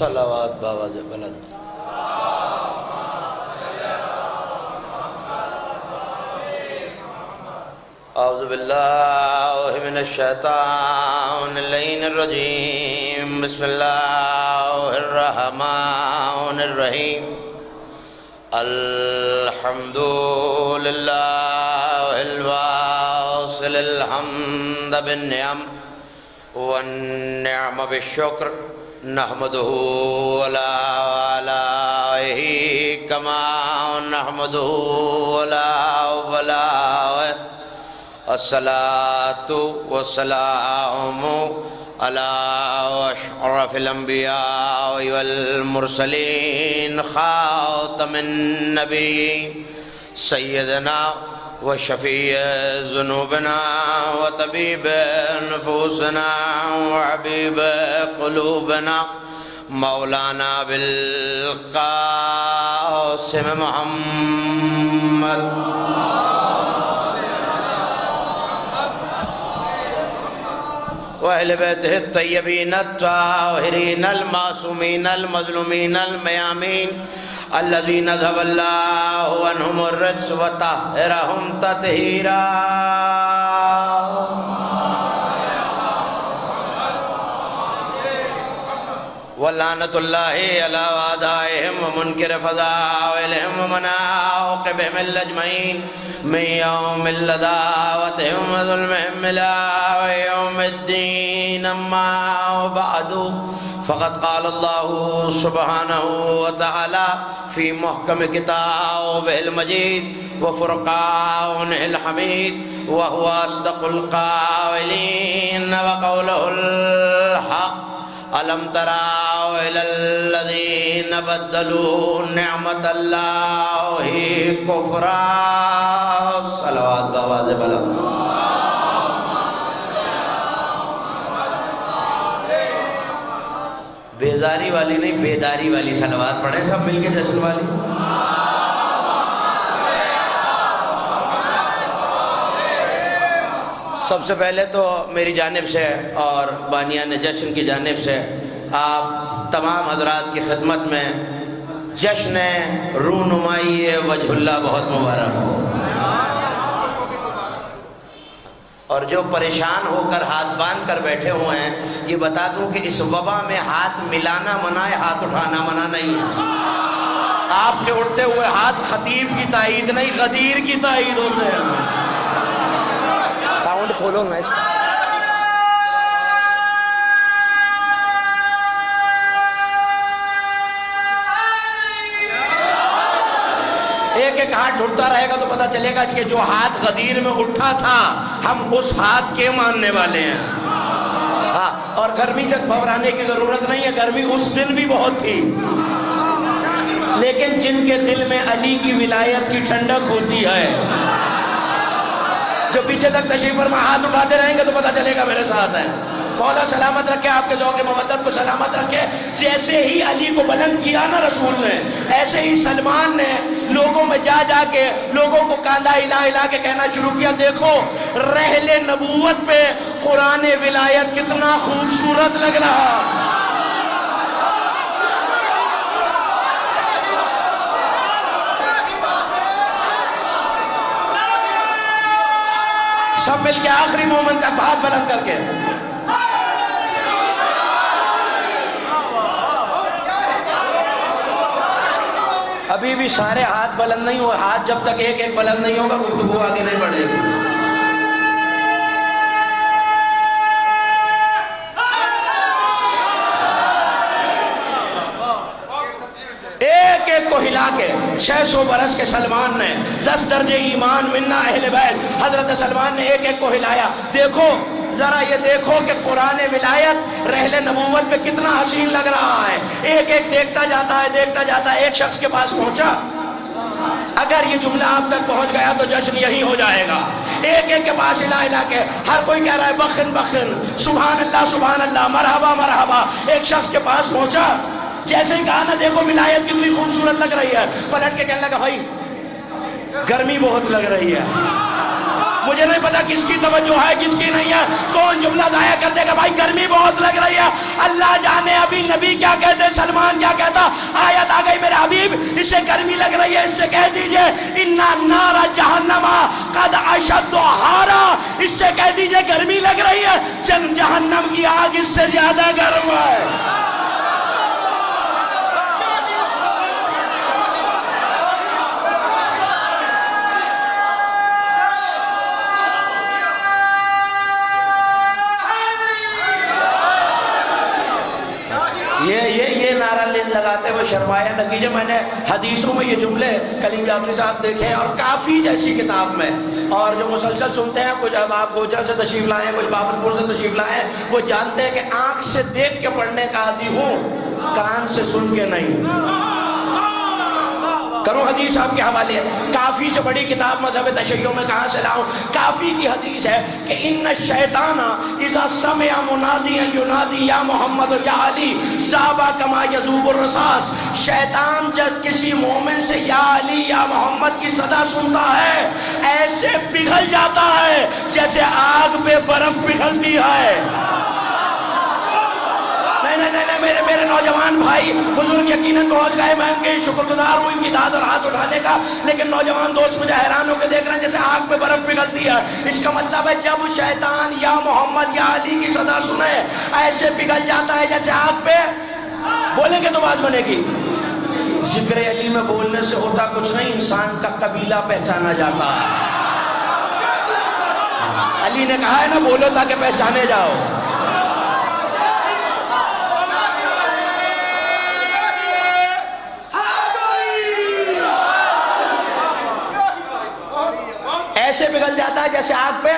صلوات باواز بلند. اعوذ باللہ من الشیطان اللعین الرجیم. بسم اللہ الرحمن الرحیم. الحمد للہ الواصل الحمد بالنعم والنعم بالشکر نحمده ولا آلائه كما نحمده ولا الصلاة والسلام على أشرف الأنبياء والمرسلين خاتم النبيين سيدنا وشفيع ذنوبنا وطبيب نفوسنا وحبيب قلوبنا مولانا بالقاسم محمد وأهل بيته الطيبين الطاهرين المعصومين المظلومين الميامين الذين ذهب الله عنهم الرجس وطهرهم تطهيرا. ولعنة الله على أعدائهم ومنكر فضائلهم ومن عاقبهم الأجمعين من يوم العداوة وظلمهم إلى يوم الدين. أما بعد فقد قال الله سبحانه وتعالى في محكم كتابه المجيد وفرقانه الحميد وهو أصدق القائلين وقوله الحق. ألم تروا إلى الذين بدلوا نعمة الله كفرا. صلوات باواز بلند. بیزاری والی نہیں بیداری والی صلوات پڑھیں سب مل کے جشن والی. سب سے پہلے تو میری جانب سے اور بانیان جشن کی جانب سے آپ تمام حضرات کی خدمت میں جشن رونمائی وجہ اللہ بہت مبارک ہو. اور جو پریشان ہو کر ہاتھ باندھ کر بیٹھے ہوئے ہیں یہ بتا دوں کہ اس وبا میں ہاتھ ملانا منع ہے، ہاتھ اٹھانا منع نہیں ہے. آپ کے اٹھتے ہوئے ہاتھ خطیب کی تائید نہیں غدیر کی تائید ہوتے ہیں. ساؤنڈ کھولو نا اس کا. ایک ایک ہاتھ اٹھتا رہے گا تو پتہ چلے گا کہ جو ہاتھ غدیر میں اٹھا تھا ہم اس ہاتھ کے ماننے والے ہیں. ہاں اور گرمی سے گھبرانے کی ضرورت نہیں ہے، گرمی اس دن بھی بہت تھی، لیکن جن کے دل میں علی کی ولایت کی ٹھنڈک ہوتی ہے جو پیچھے تک تشریف فرما ہاتھ اٹھاتے رہیں گے تو پتہ چلے گا میرے ساتھ ہیں. مولا سلامت رکھے، آپ کے ذوق مودت کو سلامت رکھے. جیسے ہی علی کو بلند کیا نا رسول نے، ایسے ہی سلمان نے لوگوں میں جا جا کے لوگوں کو کاندھا ہلا ہلا کے کہنا شروع کیا، دیکھو رحل نبوت پہ قرآن ولایت کتنا خوبصورت لگ رہا. سب مل کے آخری مومن تک ہاتھ بلند کر کے ابھی بھی سارے ہاتھ بلند نہیں ہوئے. ہاتھ جب تک ایک ایک بلند نہیں ہوگا گفتگو آگے نہیں بڑھے گی. ایک ایک کو ہلا کے 600 برس کے سلمان نے 10 درجے ایمان منا اہل بیت حضرت سلمان نے ایک ایک کو ہلایا. دیکھو ذرا یہ دیکھو کہ قرآن ولایت رحل نبوت پہ کتنا حسین لگ رہا ہے. ایک ایک دیکھتا جاتا ہے دیکھتا جاتا ہے. ایک شخص کے پاس پہنچا، اگر یہ جملہ آپ تک پہنچ گیا تو جشن یہی ہو جائے گا. ایک ایک کے پاس ہلا ہلا کے ہر کوئی کہہ رہا ہے بخن بخن سبحان اللہ مرحبا مرحبا. ایک شخص کے پاس پہنچا، جیسے ہی کہا نا دیکھو ولایت کتنی خوبصورت لگ رہی ہے، پلٹ کے کہنے لگا بھائی گرمی بہت لگ رہی ہے. مجھے نہیں پتا کس کی توجہ ہے کس کی نہیں ہے. کون جملہ ضائع کر دے گا بھائی گرمی بہت لگ رہی ہے اللہ جانے ابھی نبی کیا کہتے، سلمان کیا کہتا۔ آیت آ گئی میرے حبیب، اسے گرمی لگ رہی ہے، اس سے کہہ دیجئے اِنَّا نَارَ جَہَنَّمَ قَدْ أَشَدُّ حَارًا، اس سے کہہ دیجئے گرمی لگ رہی ہے، جہنم کی آگ اس سے زیادہ گرم ہے۔ یہ نعرہ لگاتے ہوئے شرمایا نتیجہ میں نے حدیثوں میں یہ جملے کلیم جعفری صاحب دیکھے ہیں، اور کافی جیسی کتاب میں، اور جو مسلسل سنتے ہیں، کچھ اب آپ گوجرا سے تشریف لائے ہیں، کچھ بابلپور سے تشریف لائے ہیں، وہ جانتے ہیں کہ آنکھ سے دیکھ کے پڑھنے کا عادی ہوں، کان سے سن کے نہیں۔ کروں حدیث آپ کے حوالے ہے، کافی سے بڑی کتاب مذہب تشیع میں کہاں سے لاؤں؟ کافی کی حدیث ہے کہ ان الشیطان اذا سمع منادیا ینادی یا محمد یا علی ذاب کما یذوب الرصاص، شیطان جب کسی مومن سے یا علی یا محمد کی صدا سنتا ہے ایسے پگھل جاتا ہے جیسے آگ پہ برف پگھلتی ہے۔ نہیں میرے نوجوان بھائی بزرگ یقیناً پہنچ گئے، میں ان کے شکر گزار ہوں ان کی داد اور ہاتھ اٹھانے کا، لیکن نوجوان دوست مجھے حیران ہو کے دیکھ رہے ہیں جیسے آگ پہ برف پگھلتی ہے۔ اس کا مطلب ہے جب شیطان یا محمد یا علی کی صدا سنے ایسے پگھل جاتا ہے جیسے آگ پہ، بولیں گے تو بات بنے گی۔ ذکر علی میں بولنے سے ہوتا کچھ نہیں، انسان کا قبیلہ پہچانا جاتا ہے۔ علی نے کہا ہے نا بولو تاکہ پہچانے جاؤ۔ ایسے پگھل جاتا ہے جیسے آگ پہ،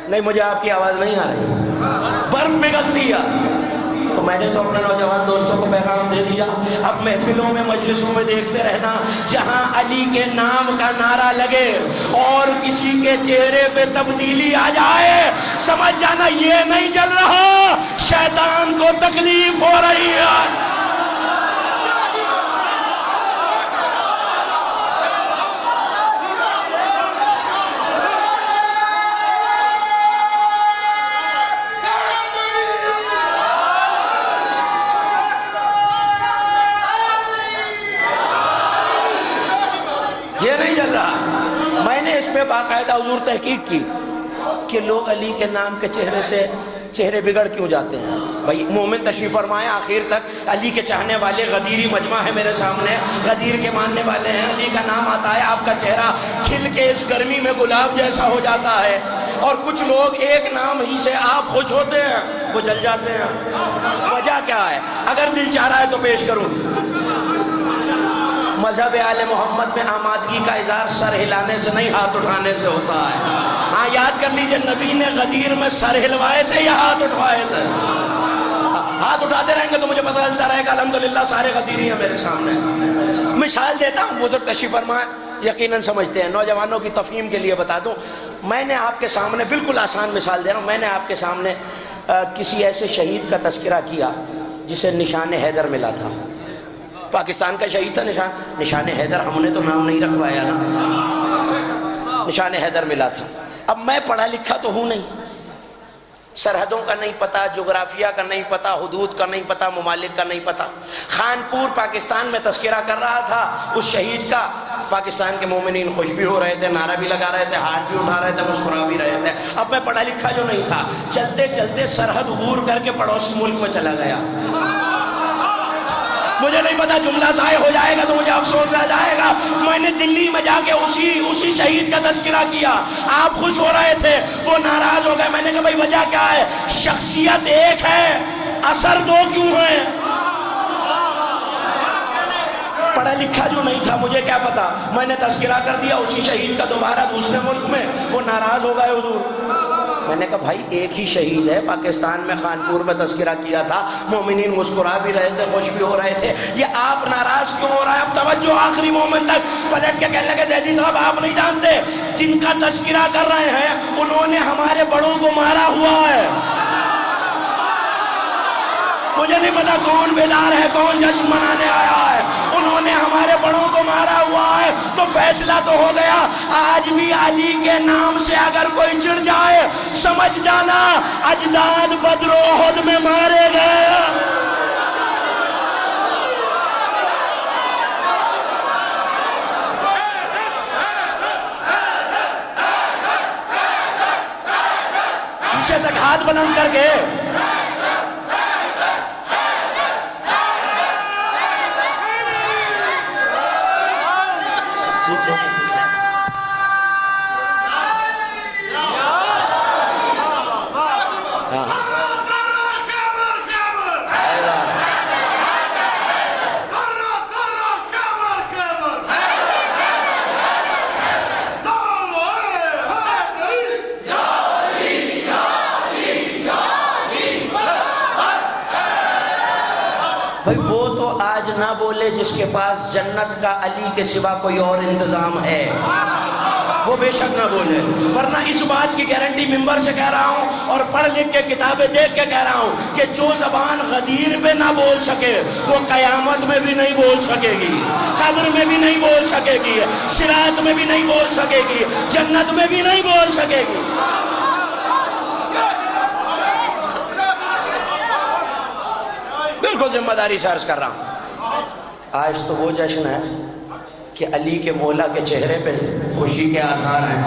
نہیں مجھے آپ کی آواز نہیں آ رہی، برف پگھلتی ہے۔ تو میں نے تو اپنے نوجوان دوستوں کو پیغام دے دیا، اب محفلوں میں مجلسوں میں دیکھتے رہنا جہاں علی کے نام کا نعرہ لگے اور کسی کے چہرے پہ تبدیلی آ جائے، سمجھ جانا یہ نہیں چل رہا، شیطان کو تکلیف ہو رہی ہے۔ میں نے اس پہ باقاعدہ حضور تحقیق کی کہ لوگ علی کے نام کے چہرے سے چہرے بگڑ کیوں جاتے ہیں۔ بھائی مومن تشریف فرمائے آخر تک، علی کے چاہنے والے غدیری مجمع ہے میرے سامنے، غدیر کے ماننے والے ہیں، علی کا نام آتا ہے آپ کا چہرہ کھل کے اس گرمی میں گلاب جیسا ہو جاتا ہے، اور کچھ لوگ ایک نام ہی سے آپ خوش ہوتے ہیں وہ جل جاتے ہیں۔ وجہ کیا ہے؟ اگر دل چاہ رہا ہے تو پیش کروں۔ مذہب آل محمد میں آمادگی کا اظہار سر ہلانے سے نہیں ہاتھ اٹھانے سے ہوتا ہے۔ ہاں یاد کر لیجئے نبی نے غدیر میں سر ہلوائے تھے یا ہاتھ اٹھوائے تھے؟ ہاتھ اٹھاتے رہیں گے تو مجھے پتہ چلتا رہے گا الحمدللہ سارے غدیری ہیں میرے سامنے۔ مثال دیتا ہوں، بزرگ تشریف فرمائے یقیناً سمجھتے ہیں، نوجوانوں کی تفہیم کے لیے بتا دوں، میں نے آپ کے سامنے بالکل آسان مثال دے رہا ہوں، میں نے آپ کے سامنے کسی ایسے شہید کا تذکرہ کیا جسے نشان حیدر ملا تھا، پاکستان کا شہید تھا، نشان حیدر، ہم نے تو نام نہیں رکھوایا نا، نشان حیدر ملا تھا۔ اب میں پڑھا لکھا تو ہوں نہیں، سرحدوں کا نہیں پتا، جغرافیہ کا نہیں پتا، حدود کا نہیں پتا، ممالک کا نہیں پتا۔ خانپور پاکستان میں تذکرہ کر رہا تھا اس شہید کا، پاکستان کے مومنین خوش بھی ہو رہے تھے، نعرہ بھی لگا رہے تھے، ہاتھ بھی اٹھا رہے تھے، مسکرا بھی رہے تھے۔ اب میں پڑھا لکھا جو نہیں تھا، چلتے چلتے سرحد عبور کر کے پڑوسی ملک میں چلا گیا۔ مجھے نہیں پتا جملہ ضائع ہو جائے گا تو مجھے افسوس رہ جائے گا، میں نے دلی میں جا کے اسی شہید کا تذکرہ کیا، آپ خوش ہو رہے تھے، وہ ناراض ہو گئے۔ میں نے کہا بھائی وجہ کیا ہے؟ شخصیت ایک ہے، اثر دو کیوں ہے؟ پڑھا لکھا جو نہیں تھا، مجھے کیا پتا، میں نے تذکرہ کر دیا اسی شہید کا دوبارہ دوسرے ملک میں، وہ ناراض ہو گئے حضور۔ میں نے کہا بھائی ایک ہی شہید ہے، پاکستان میں خانپور میں تذکرہ کیا تھا، مومنین مسکرا بھی رہے تھے، خوش بھی ہو رہے تھے، یہ آپ ناراض کیوں ہو رہا ہے؟ اب توجہ آخری مومن تک، پلٹ کے کہنے لگے زیدی صاحب آپ نہیں جانتے، جن کا تذکرہ کر رہے ہیں انہوں نے ہمارے بڑوں کو مارا ہوا ہے۔ مجھے نہیں پتا کون بیدار ہے، کون جشن منانے آیا ہے، انہوں انہوں نے ہمارے بڑوں کو مارا ہوا ہے تو فیصلہ تو ہو گیا. آج بھی علی کے نام سے اگر کوئی چڑھ جائے سمجھ جانا اجداد بدر و احد میں مارے گئے. پیچھے تک ہاتھ بلند کر کے بھائی وہ تو آج نہ بولے جس کے پاس جنت کا علی کے سوا کوئی اور انتظام ہے، وہ بے شک نہ بولے. ورنہ اس بات کی گارنٹی ممبر سے کہہ رہا ہوں اور پڑھ لکھ کے کتابیں دیکھ کے کہہ رہا ہوں کہ جو زبان غدیر پہ نہ بول سکے وہ قیامت میں بھی نہیں بول سکے گی، قبر میں بھی نہیں بول سکے گی، صراط میں بھی نہیں بول سکے گی، جنت میں بھی نہیں بول سکے گی. بالکل ذمہ داری سے عرض کر رہا ہوں. آج تو وہ جشن ہے کہ علی کے مولا کے چہرے پہ خوشی کے آثار ہیں.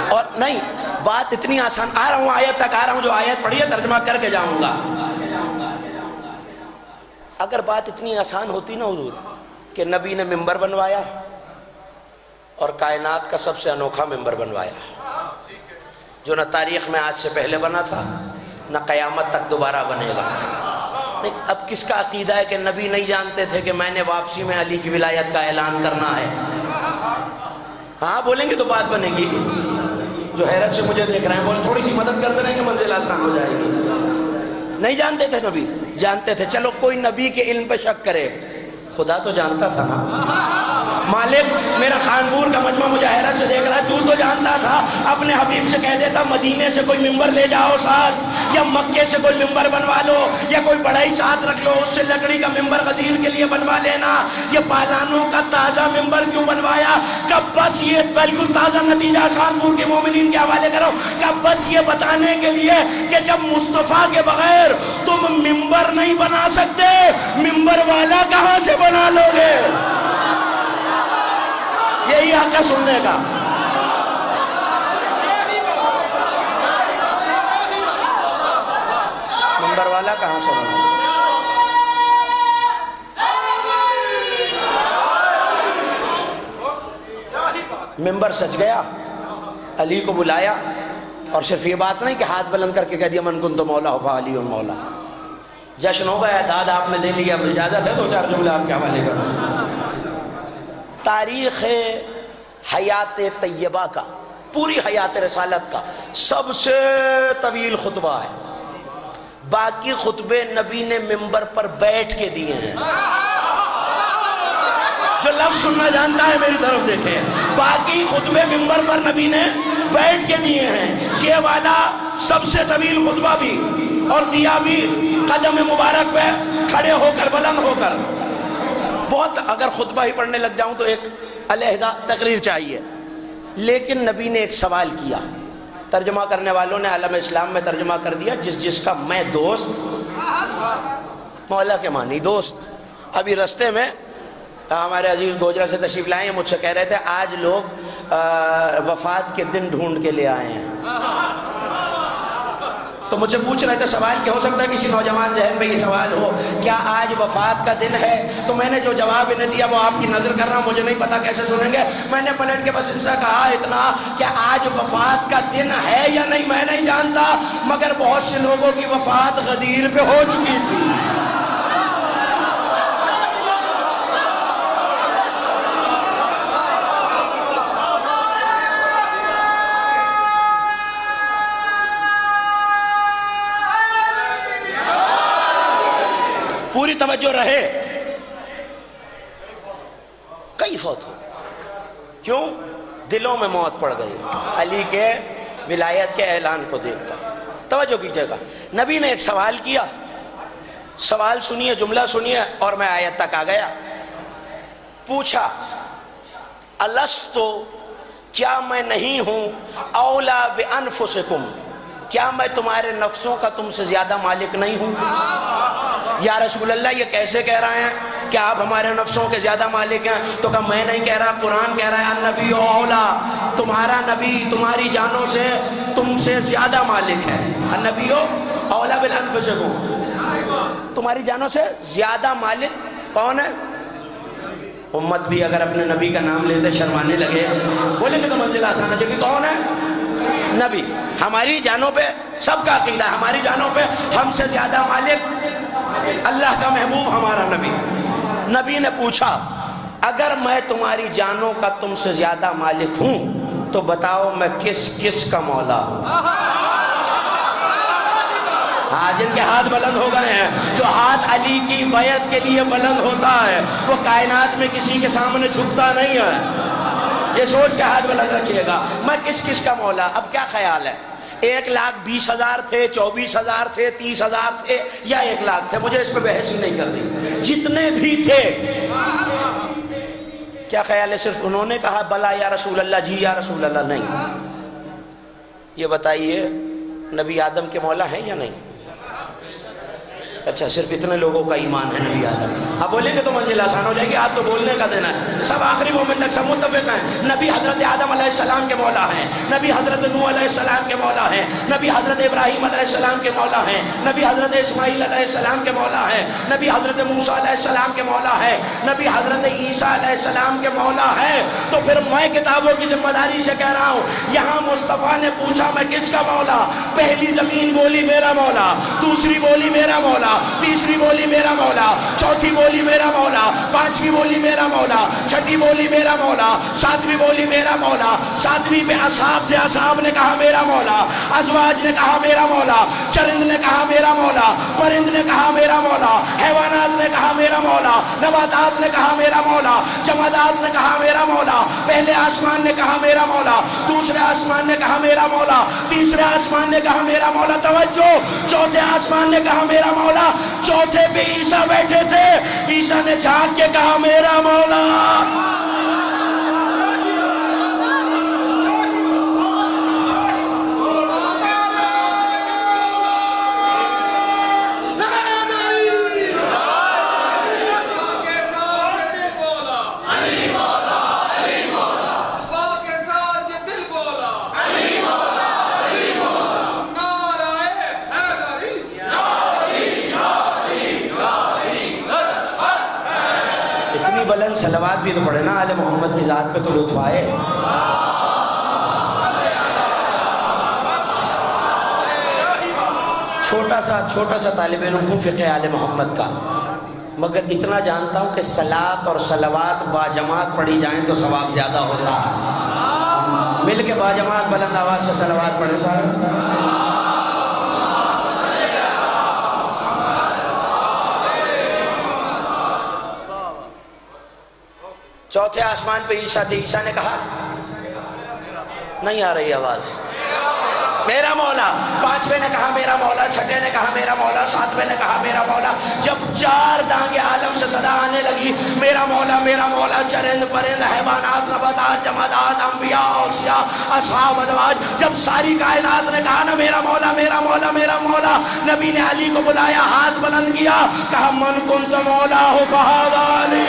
اور نہیں بات اتنی آسان، آ رہا ہوں آیت تک آ رہا ہوں، جو آیت پڑھی ہے ترجمہ کر کے جاؤں گا. اگر بات اتنی آسان ہوتی نا حضور کہ نبی نے ممبر بنوایا اور کائنات کا سب سے انوکھا ممبر بنوایا جو نہ تاریخ میں آج سے پہلے بنا تھا نہ قیامت تک دوبارہ بنے گا. اب کس کا عقیدہ ہے کہ نبی نہیں جانتے تھے کہ میں نے واپسی میں علی کی ولایت کا اعلان کرنا ہے؟ ہاں بولیں گے تو بات بنے گی. جو حیرت سے مجھے دیکھ رہے ہیں بولیں تھوڑی سی مدد کرتے رہیں گے منزل آسان ہو جائے گی. نہیں جانتے تھے نبی؟ جانتے تھے. چلو کوئی نبی کے علم پہ شک کرے، خدا تو جانتا تھا نا. مالک میرا خانپور کا مجمع مجھے حیرت سے دیکھ رہا ہے، تو جانتا تھا. اپنے حبیب سے کہہ دیتا مدینے سے کوئی ممبر لے جاؤ ساتھ، یا مکے سے کوئی ممبر بنوا لو، یا کوئی بڑائی ساتھ رکھ لو، اس سے لکڑی کا ممبر غدیر کے لیے بنوا لینا. یہ پالانوں کا تازہ ممبر کیوں بنوایا؟ کب بس یہ بالکل تازہ نتیجہ خانپور کے مومنین کے حوالے کرو، کب بس یہ بتانے کے لیے کہ جب مصطفیٰ کے بغیر تم ممبر نہیں بنا سکتے، ممبر والا کہاں سے بنا لو گے؟ یہی حق ہے سننے کا. ممبر والا کہاں سے بنا؟ ممبر سج گیا، علی کو بلایا، اور صرف یہ بات نہیں کہ ہاتھ بلند کر کے کہہ دیا من کنت مولا فعلی مولا. جشن ہو گیا، داد آپ نے دے لیا، اب اجازت ہے دو چار جملے آپ کے حوالے کروں. تاریخ حیات طیبہ کا، پوری حیات رسالت کا سب سے طویل خطبہ ہے. باقی خطبے نبی نے ممبر پر بیٹھ کے دیے ہیں. جو لفظ سننا جانتا ہے میری طرف دیکھیں، باقی خطبے ممبر پر نبی نے بیٹھ کے دیے ہیں. یہ والا سب سے طویل خطبہ بھی، اور دیا بھی قدم مبارک پہ کھڑے ہو کر، بلند ہو کر. بہت اگر خطبہ ہی پڑھنے لگ جاؤں تو ایک علیحدہ تقریر چاہیے. لیکن نبی نے ایک سوال کیا، ترجمہ کرنے والوں نے عالم اسلام میں ترجمہ کر دیا جس کا میں دوست، مولا کے معنی دوست. ابھی رستے میں ہمارے عزیز گوجرا سے تشریف لائے ہیں، مجھ سے کہہ رہے تھے آج لوگ وفات کے دن ڈھونڈ کے لے آئے ہیں. تو مجھے پوچھ رہے تھے سوال کیا ہو سکتا ہے کسی نوجوان ذہن میں یہ سوال ہو کیا آج وفات کا دن ہے؟ تو میں نے جو جواب انہیں دیا وہ آپ کی نظر کر رہا ہوں، مجھے نہیں پتا کیسے سنیں گے. میں نے پلٹ کے بس ان سے کہا اتنا کہ آج وفات کا دن ہے یا نہیں میں نہیں جانتا، مگر بہت سے لوگوں کی وفات غدیر پہ ہو چکی تھی. پوری توجہ رہے. کئی فوت ہو، کیوں؟ دلوں میں موت پڑ گئی علی کے ولایت کے اعلان کو دیکھ کر. توجہ کیجئے گا، نبی نے ایک سوال کیا، سوال سنیے، جملہ سنیے، اور میں آیت تک آ گیا. پوچھا الستو کیا میں نہیں ہوں اولا بانفسکم کیا میں تمہارے نفسوں کا تم سے زیادہ مالک نہیں ہوں؟ یا رسول اللہ یہ کیسے کہہ رہے ہیں کہ آپ ہمارے نفسوں کے زیادہ مالک ہیں؟ تو کہا میں نہیں کہہ رہا، قرآن کہہ رہا ہے النبی اولا، تمہارا نبی تمہاری جانوں سے تم سے زیادہ مالک ہے۔ النبی اولا بانفسکم، تمہاری جانوں سے زیادہ مالک کون ہے؟ امت بھی اگر اپنے نبی کا نام لیتے شرمانے لگے، بولیں گے تو منزل آسان ہے، جو کہ کون ہے؟ نبی۔ ہماری جانوں پہ سب کا عقیدہ ہے، ہماری جانوں پہ ہم سے زیادہ مالک اللہ کا محبوب ہمارا نبی۔ نبی نے پوچھا اگر میں تمہاری جانوں کا تم سے زیادہ مالک ہوں تو بتاؤ میں کس کس کا مولا ہوں؟ جن کے ہاتھ بلند ہو گئے ہیں، جو ہاتھ علی کی بیعت کے لیے بلند ہوتا ہے وہ کائنات میں کسی کے سامنے جھکتا نہیں ہے۔ یہ سوچ کے ہاتھ بلند رکھیے گا میں کس کس کا مولا۔ اب کیا خیال ہے، 1,20,000 تھے، 24,000 تھے، 30,000 تھے یا 1,00,000 تھے؟ مجھے اس پہ بحث ہی نہیں کرنی، جتنے بھی تھے کیا خیال ہے صرف انہوں نے کہا بلا یا رسول اللہ، جی یا رسول اللہ؟ نہیں۔ یہ بتائیے نبی آدم کے مولا ہیں یا نہیں؟ اچھا صرف اتنے لوگوں کا ایمان ہے نبی آدم۔ اب بولیں گے تو منزل آسان ہو جائے گی، آج تو بولنے کا دینا ہے۔ سب آخری مومن تک سب متفق ہیں، نبی حضرت آدم علیہ السلام کے مولا ہیں، نبی حضرت نوح علیہ السلام کے مولا ہیں، نبی حضرت ابراہیم علیہ السلام کے مولا ہیں، نبی حضرت اسماعیل علیہ السلام کے مولا ہیں، نبی حضرت موسیٰ علیہ السلام کے مولا ہیں، نبی حضرت عیسیٰ علیہ السلام کے مولا ہیں۔ تو پھر میں کتابوں کی ذمہ داری سے کہہ رہا ہوں، یہاں مصطفیٰ نے پوچھا میں کس کا مولا؟ پہلی زمین بولی میرا مولا، دوسری بولی میرا مولا، تیسری بولی میرا مولا، چوتھی بولی میرا مولا، پانچویں بولی میرا مولا، چھٹی بولی میرا مولا، ساتویں بولی میرا مولا، ساتویں پہ اصحاب تھے، اصحاب نے کہا میرا مولا، ازواج نے کہا میرا مولا، چرند نے کہا میرا مولا، پرند نے کہا میرا مولا، حیوانات نے کہا میرا مولا، نباتات نے کہا میرا مولا، جمادات نے کہا میرا مولا۔ پہلے آسمان نے کہا میرا مولا، دوسرے آسمان نے کہا میرا مولا، تیسرے آسمان نے کہا میرا مولا۔ توجہ، چوتھے آسمان نے کہا میرا مولا، چوتھے پہ عیسیٰ بیٹھے تھے، عیسیٰ نے جھانک کے کہا میرا مولا۔ بلند صلوات بھی تو پڑھے نا آل محمد کی ذات پہ تو لطف آئے۔ چھوٹا سا طالب علم ہوں فقہ آل محمد کا، مگر اتنا جانتا ہوں کہ صلاۃ اور صلوات باجماعت پڑھی جائیں تو ثواب زیادہ ہوتا ہے۔ مل کے باجماعت بلند آواز سے صلوات پڑھیں سارے۔ چوتھے آسمان پہ عیسیٰ تھے، عیسیٰ نے کہا نہیں آ رہی آواز، میرا مولا۔ پانچویں نے کہا میرا مولا، چھٹے نے کہا میرا مولا، ساتویں نے کہا میرا مولا۔ جب 4 دانگے عالم سے صدا آنے لگی میرا مولا میرا مولا، چرند پرند حیوانات نباتات جمادات انبیاء اوصیاء اصحاب ازواج، جب ساری کائنات نے کہا نا میرا مولا میرا مولا میرا مولا، نبی نے علی کو بلایا، ہاتھ بلند کیا، کہا من کنت مولا ہو فہذا علی۔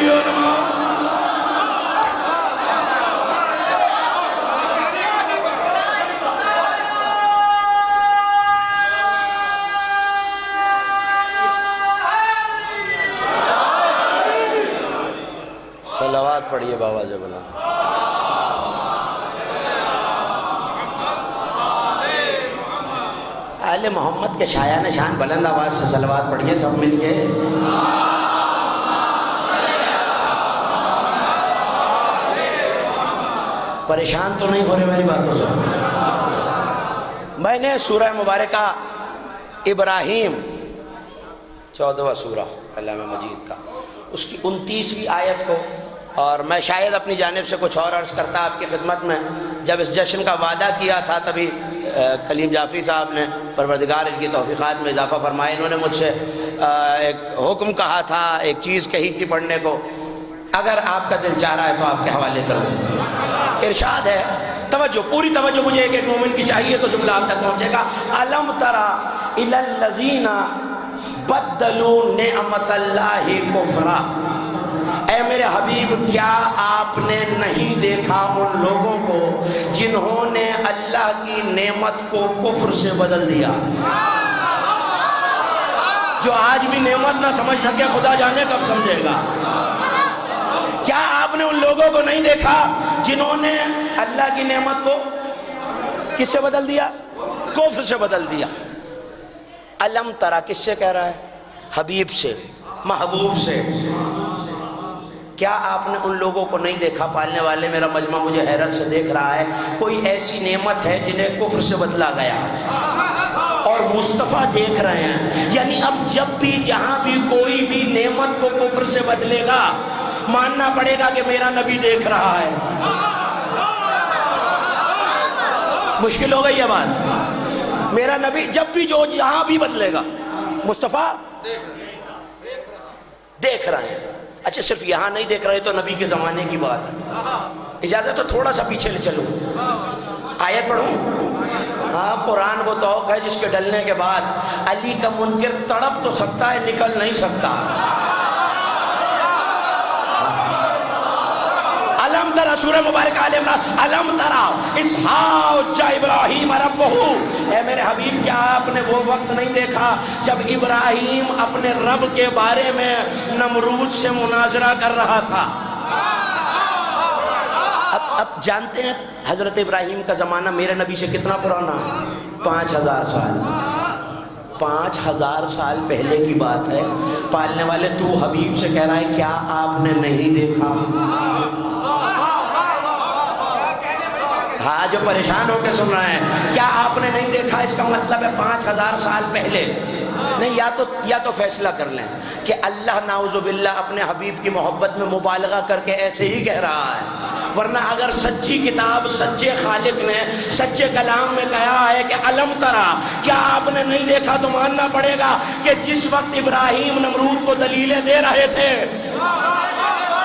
صلوات پڑھیے بابا جبلا۔ آل محمد کے شایان نشان بلند آواز سے صلوات پڑھیے سب مل کے۔ پریشان تو نہیں ہو رہے میری باتوں سے؟ میں نے سورہ مبارکہ ابراہیم 14واں سورہ کلام مجید کا، اس کی 29ویں آیت کو، اور میں شاید اپنی جانب سے کچھ اور عرض کرتا آپ کی خدمت میں۔ جب اس جشن کا وعدہ کیا تھا تبھی کلیم جعفری صاحب نے پروردگار ان کی توفیقات میں اضافہ فرمایا، انہوں نے مجھ سے ایک حکم کہا تھا، ایک چیز کہی تھی پڑھنے کو۔ اگر آپ کا دل چاہ رہا ہے تو آپ کے حوالے کروں. ارشاد ہے، توجہ، پوری توجہ مجھے ایک ایک مومن کی چاہیے تو جملہ آپ تک پہنچے گا. الم تری الی الذین بدلوا نعمت اللہ کفرا. اے میرے حبیب، کیا آپ نے نہیں دیکھا ان لوگوں کو جنہوں نے اللہ کی نعمت کو کفر سے بدل دیا؟ جو آج بھی نعمت نہ سمجھ سکے خدا جانے کب سمجھے گا. کیا آپ نے ان لوگوں کو نہیں دیکھا جنہوں نے اللہ کی نعمت کو کس سے بدل دیا؟ کفر سے بدل دیا. علم ترا کس سے کہہ رہا ہے؟ حبیب سے، محبوب سے. کیا آپ نے ان لوگوں کو نہیں دیکھا؟ پالنے والے میرا مجمع مجھے حیرت سے دیکھ رہا ہے. کوئی ایسی نعمت ہے جنہیں کفر سے بدلا گیا اور مصطفیٰ دیکھ رہے ہیں. یعنی اب جب بھی جہاں بھی کوئی بھی نعمت کو کفر سے بدلے گا، ماننا پڑے گا کہ میرا نبی دیکھ رہا ہے. مشکل ہو گئی یہ بات. میرا نبی جب بھی جو جہاں بھی بدلے گا، مصطفیٰ دیکھ رہے ہیں. اچھا، صرف یہاں نہیں دیکھ رہے تو نبی کے زمانے کی بات ہے. اجازت تو تھوڑا سا پیچھے لے چلوں، آیت پڑھوں. ہاں، قرآن وہ توق ہے جس کے ڈلنے کے بعد علی کا منکر تڑپ تو سکتا ہے، نکل نہیں سکتا. علم ترا، سورہ مبارک آل عمران. علم ترا اذ حاج ابراہیم ربہ. اے میرے حبیب، کیا آپ نے وہ وقت نہیں دیکھا جب ابراہیم اپنے رب کے بارے میں نمرود سے مناظرہ کر رہا تھا؟ اب جانتے ہیں حضرت ابراہیم کا زمانہ میرے نبی سے کتنا پرانا؟ 5000 سال. 5000 سال پہلے کی بات ہے. پالنے والے تو حبیب سے کہہ رہا ہے کیا آپ نے نہیں دیکھا؟ ہاں، جو پریشان ہو کے سن رہے ہیں، کیا آپ نے نہیں دیکھا؟ اس کا مطلب ہے 5000 سال پہلے نہیں. یا تو فیصلہ کر لیں کہ اللہ نعوذ باللہ اپنے حبیب کی محبت میں مبالغہ کر کے ایسے ہی کہہ رہا ہے، ورنہ اگر سچی کتاب سچے خالق نے سچے کلام میں کہا ہے کہ علم ترا، کیا آپ نے نہیں دیکھا، تو ماننا پڑے گا کہ جس وقت ابراہیم نمرود کو دلیلیں دے رہے تھے،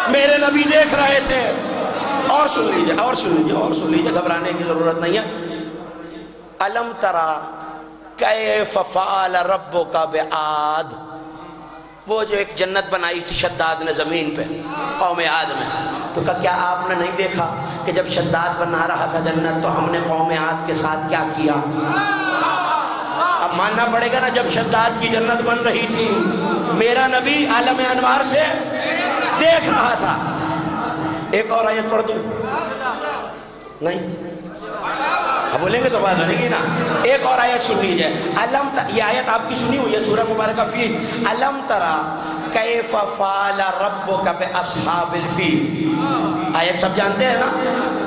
میرے نبی دیکھ رہے تھے. اور سن لیجئے، اور سن لیجئے، اور سن لیجئے، گھبرانے کی ضرورت نہیں ہے. علم ترا کیف فعل ربک بعاد. وہ جو ایک جنت بنائی تھی شداد نے زمین پہ قوم عاد میں، تو کیا آپ نے نہیں دیکھا کہ جب شداد بنا رہا تھا جنت تو ہم نے قوم عاد کے ساتھ کیا کیا؟ اب ماننا پڑے گا نا، جب شداد کی جنت بن رہی تھی میرا نبی عالم انوار سے دیکھ رہا تھا. ایک اور آیت پڑھ دوں؟ نہیں، اب بولیں گے تو بات بنے گی نا. ایک اور آیت سن لیجئے. یہ آیت آپ کی سنی ہوئی ہے سورہ مبارکہ فیل. علم ترا کیف فعل ربک باصحاب الفیل. آیت سب جانتے ہیں نا.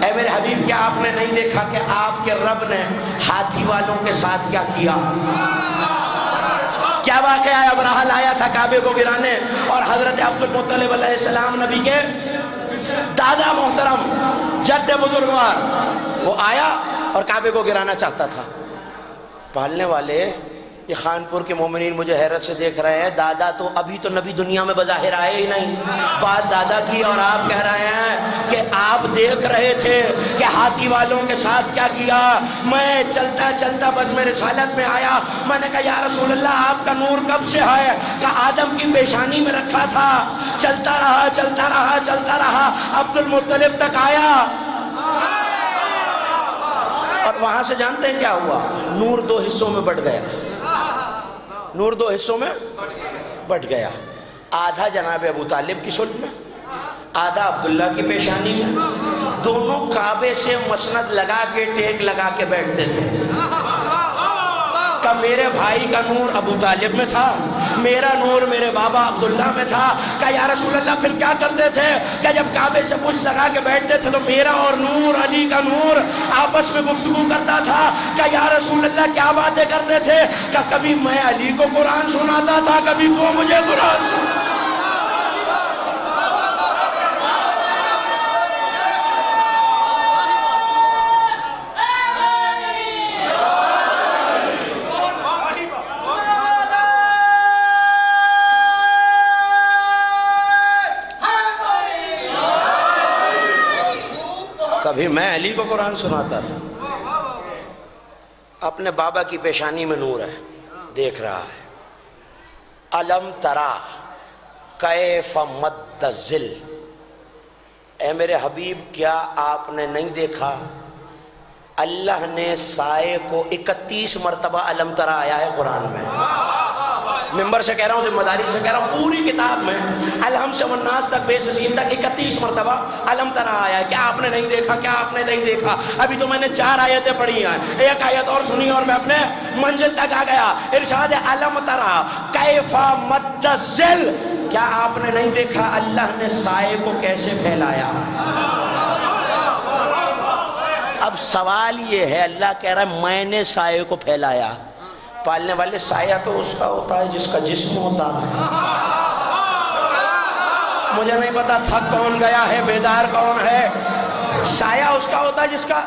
اے میرے حبیب، کیا آپ نے نہیں دیکھا کہ آپ کے رب نے ہاتھی والوں کے ساتھ کیا کیا؟ کیا واقعہ ہے؟ ابرہل آیا تھا کعبے کو گرانے، اور حضرت عبد المطلب علیہ السلام نبی کے دادا محترم، جد بزرگوار، وہ آیا اور کعبے کو گرانا چاہتا تھا. پالنے والے یہ خانپور کے مومنین مجھے حیرت سے دیکھ رہے ہیں. دادا تو ابھی تو نبی دنیا میں بظاہر آئے ہی نہیں، بات دادا کی، اور آپ کہہ رہے ہیں کہ آپ دیکھ رہے تھے کہ ہاتھی والوں کے ساتھ کیا کیا. میں چلتا چلتا بس میں رسالت میں آیا، میں نے کہا یا رسول اللہ آپ کا نور کب سے ہے؟ کہا آدم کی پیشانی میں رکھا تھا. چلتا رہا چلتا رہا چلتا رہا، عبد المطلب تک آیا، اور وہاں سے جانتے ہیں کیا ہوا؟ نور 2 حصوں میں بٹ گیا. نور 2 حصوں میں بٹ گیا. آدھا جناب ابو طالب کی صلب میں، آدھا عبداللہ کی پیشانی میں. دونوں کعبے سے مسند لگا کے ٹیک لگا کے بیٹھتے تھے. کہ میرے بھائی کا نور ابو طالب میں تھا، میرا نور میرے بابا عبداللہ میں تھا. کہا یا رسول اللہ پھر کیا کرتے تھے؟ کہ جب کعبے سے پشت لگا کے بیٹھتے تھے تو میرا اور نور علی کا نور آپس میں گفتگو کرتا تھا. کہ یا رسول اللہ کیا باتیں کرتے تھے؟ کہ کبھی میں علی کو قرآن سناتا تھا، کبھی وہ مجھے قرآن سناتا. کبھی میں علی کو قرآن سناتا تھا. اپنے بابا کی پیشانی میں نور ہے، دیکھ رہا ہے. الم ترا کیف مد الظل، اے میرے حبیب کیا آپ نے نہیں دیکھا اللہ نے سائے کو 31 مرتبہ الم ترا آیا ہے قرآن میں. ممبر سے کہہ رہا ہوں، ذمہ داری سے کہہ رہا ہوں، پوری کتاب میں الحم سے والناس تک بے سسین تک 31 مرتبہ الم ترا آیا ہے. کیا آپ نے نہیں دیکھا؟ کیا آپ نے نہیں دیکھا؟ ابھی تو میں نے 4 آیتیں پڑھی ہیں، ایک آیت اور سنی اور میں اپنے منزل تک آ گیا. ارشاد ہے الم ترا کیف مد الظل، کیا آپ نے نہیں دیکھا اللہ نے سائے کو کیسے پھیلایا. اب سوال یہ ہے، اللہ کہہ رہا ہے میں نے سائے کو پھیلایا. پالنے والے سایہ تو اس کا ہوتا ہے جس کا جسم ہوتا ہے. مجھے نہیں پتا تھک کون گیا ہے، بیدار کون ہے. سایہ اس کا ہوتا ہے جس کا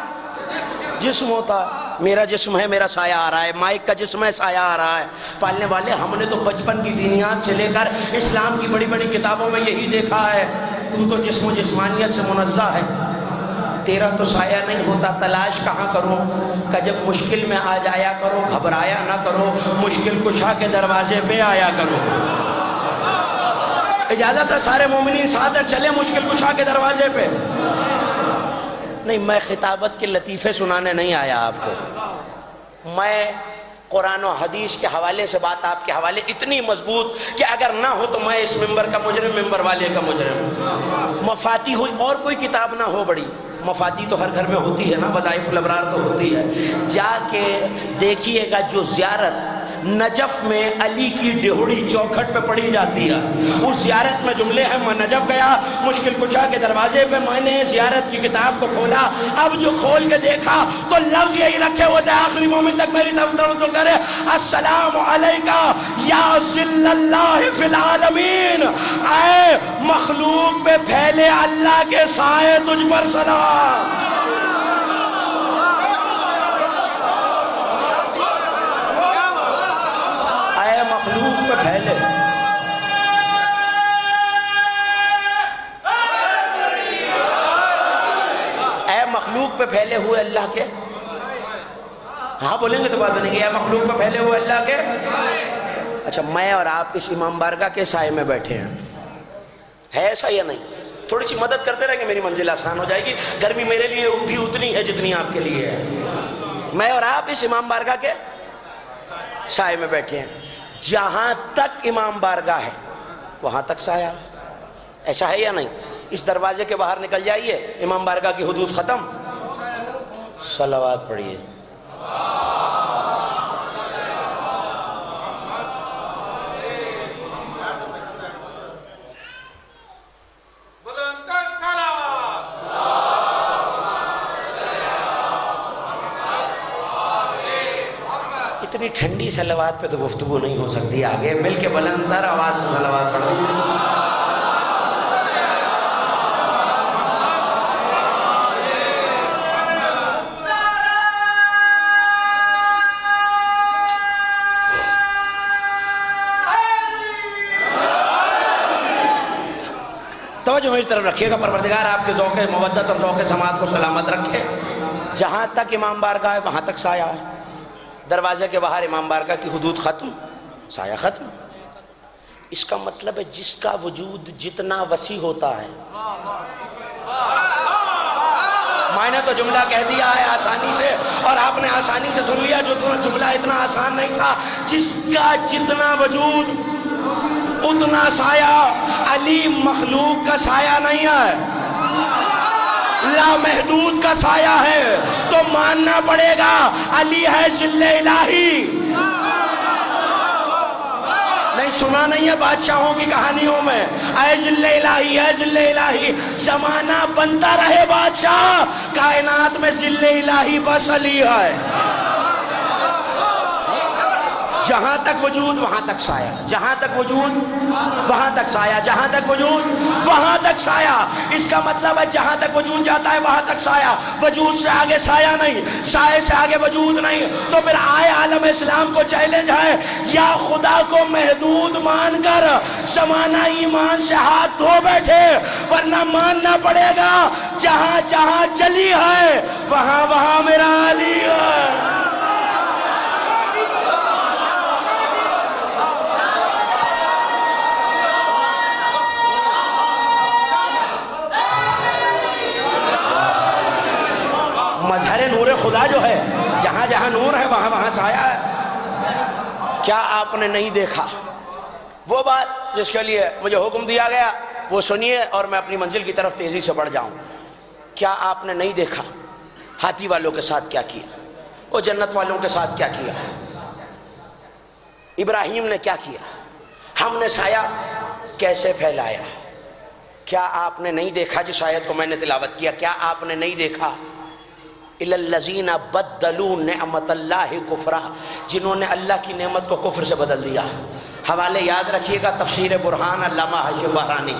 جسم ہوتا ہے. میرا جسم ہے، میرا سایہ آ رہا ہے. مائک کا جسم ہے، سایہ آ رہا ہے. پالنے والے ہم نے تو بچپن کی دینیات سے لے کر اسلام کی بڑی بڑی کتابوں میں یہی دیکھا ہے. تو جسم و جسمانیت سے منزہ ہے، تیرا تو سایہ نہیں ہوتا. تلاش کہاں کروں کہ جب مشکل میں آ جایا کرو، گھبرایا نہ کرو، مشکل کشا کے دروازے پہ آیا کرو. اجازت ہے سارے مومنین ساتھ چلے مشکل کشا کے دروازے پہ. نہیں، میں خطابت کے لطیفے سنانے نہیں آیا آپ کو. میں قرآن و حدیث کے حوالے سے بات آپ کے حوالے اتنی مضبوط کہ اگر نہ ہو تو میں اس ممبر کا مجرم، ممبر والے کا مجرم. مفاتی ہوئی اور کوئی کتاب نہ ہو بڑی، مفاتی تو ہر گھر میں ہوتی ہے نا، وظائف الابرار تو ہوتی ہے. جا کے دیکھیے گا جو زیارت نجف میں علی کی ڈہوڑی چوکھٹ پہ پڑھی جاتی ہے، اس زیارت میں جملے ہیں میں نجف گیا مشکل کشا کے دروازے پہ، میں نے زیارت کی کتاب کو کھولا. اب جو کھول کے دیکھا تو لفظ یہی رکھے ہوئے تھے، آخری مومن تک میری طرف توجہ کرے، السلام علیکہ یا ذل اللہ فی العالمین، اے مخلوق پہ پھیلے اللہ کے سائے تجھ پر سلام. اے مخلوق پہ پھیلے، اے مخلوق پہ پھیلے ہوئے اللہ کے، ہاں بولیں گے تو بات بنے گی، اے مخلوق پہ پھیلے ہوئے اللہ کے. اچھا، میں اور آپ اس امام بارگاہ کے سائے میں بیٹھے ہیں، ہے ایسا یا نہیں؟ تھوڑی سی مدد کرتے رہیں گے، میری منزل آسان ہو جائے گی. گرمی میرے لیے بھی اتنی ہے جتنی آپ کے لیے ہے. میں اور آپ اس امام بارگاہ کے سائے میں بیٹھے ہیں. جہاں تک امام بارگاہ ہے وہاں تک سایہ. ایسا ہے یا نہیں؟ اس دروازے کے باہر نکل جائیے، امام بارگاہ کی حدود ختم. صلوات پڑھیے. اتنی ٹھنڈی صلوات پہ تو گفتگو نہیں ہو سکتی. آگے مل کے بلند تر آواز سے صلوات پڑھو. توجہ میری طرف رکھیے گا. پروردگار آپ کے ذوق مودت اور ذوق سماعت کو سلامت رکھے. جہاں تک امام بارگاہ ہے وہاں تک سایہ ہے. دروازے کے باہر امام بارگاہ کی حدود ختم، سایہ ختم. اس کا مطلب ہے جس کا وجود جتنا وسیع ہوتا ہے، میں نے تو جملہ کہہ دیا ہے آسانی سے اور آپ نے آسانی سے سن لیا، جو جملہ اتنا آسان نہیں تھا. جس کا جتنا وجود اتنا سایہ. علی مخلوق کا سایہ نہیں ہے، لامحدود کا سایہ ہے. تو ماننا پڑے گا علی ہے ذل الہی. نہیں سنا نہیں ہے بادشاہوں کی کہانیوں میں، اے ذل الہی، اے ذل الہی. زمانہ بنتا رہے بادشاہ، کائنات میں ذل الہی بس علی ہے. جہاں تک وجود وہاں تک سایہ، جہاں تک وجود وہاں تک سایہ، جہاں تک وجود وہاں تک سایہ۔ اس کا مطلب ہے جہاں تک وجود جاتا ہے وہاں تک سایہ، وجود سے آگے سایہ نہیں، سایہ سے آگے وجود نہیں۔ تو پھر آئے عالم اسلام کو چیلنج ہے، یا خدا کو محدود مان کر زمانہ ایمان سے ہاتھ دھو بیٹھے، ورنہ ماننا پڑے گا جہاں جہاں جلی ہے وہاں وہاں میرا علی ہے۔ مظہر نور خدا جو ہے، جہاں جہاں نور ہے وہاں وہاں سایہ ہے۔ کیا آپ نے نہیں دیکھا؟ وہ بات جس کے لیے مجھے حکم دیا گیا وہ سنیے اور میں اپنی منزل کی طرف تیزی سے بڑھ جاؤں۔ کیا آپ نے نہیں دیکھا ہاتھی والوں کے ساتھ کیا کیا، وہ جنت والوں کے ساتھ کیا کیا، ابراہیم نے کیا کیا، ہم نے سایہ کیسے پھیلایا؟ کیا آپ نے نہیں دیکھا؟ جس آیت کو میں نے تلاوت کیا، کیا آپ نے نہیں دیکھا؟ اِلَى الَّذِينَ بَدَّلُوا نِعْمَةَ اللَّهِ كُفْرًا، جنہوں نے اللہ کی نعمت کو کفر سے بدل دیا۔ حوالے یاد رکھیے گا، تفسیر برہان علامہ حاشم بہرانی،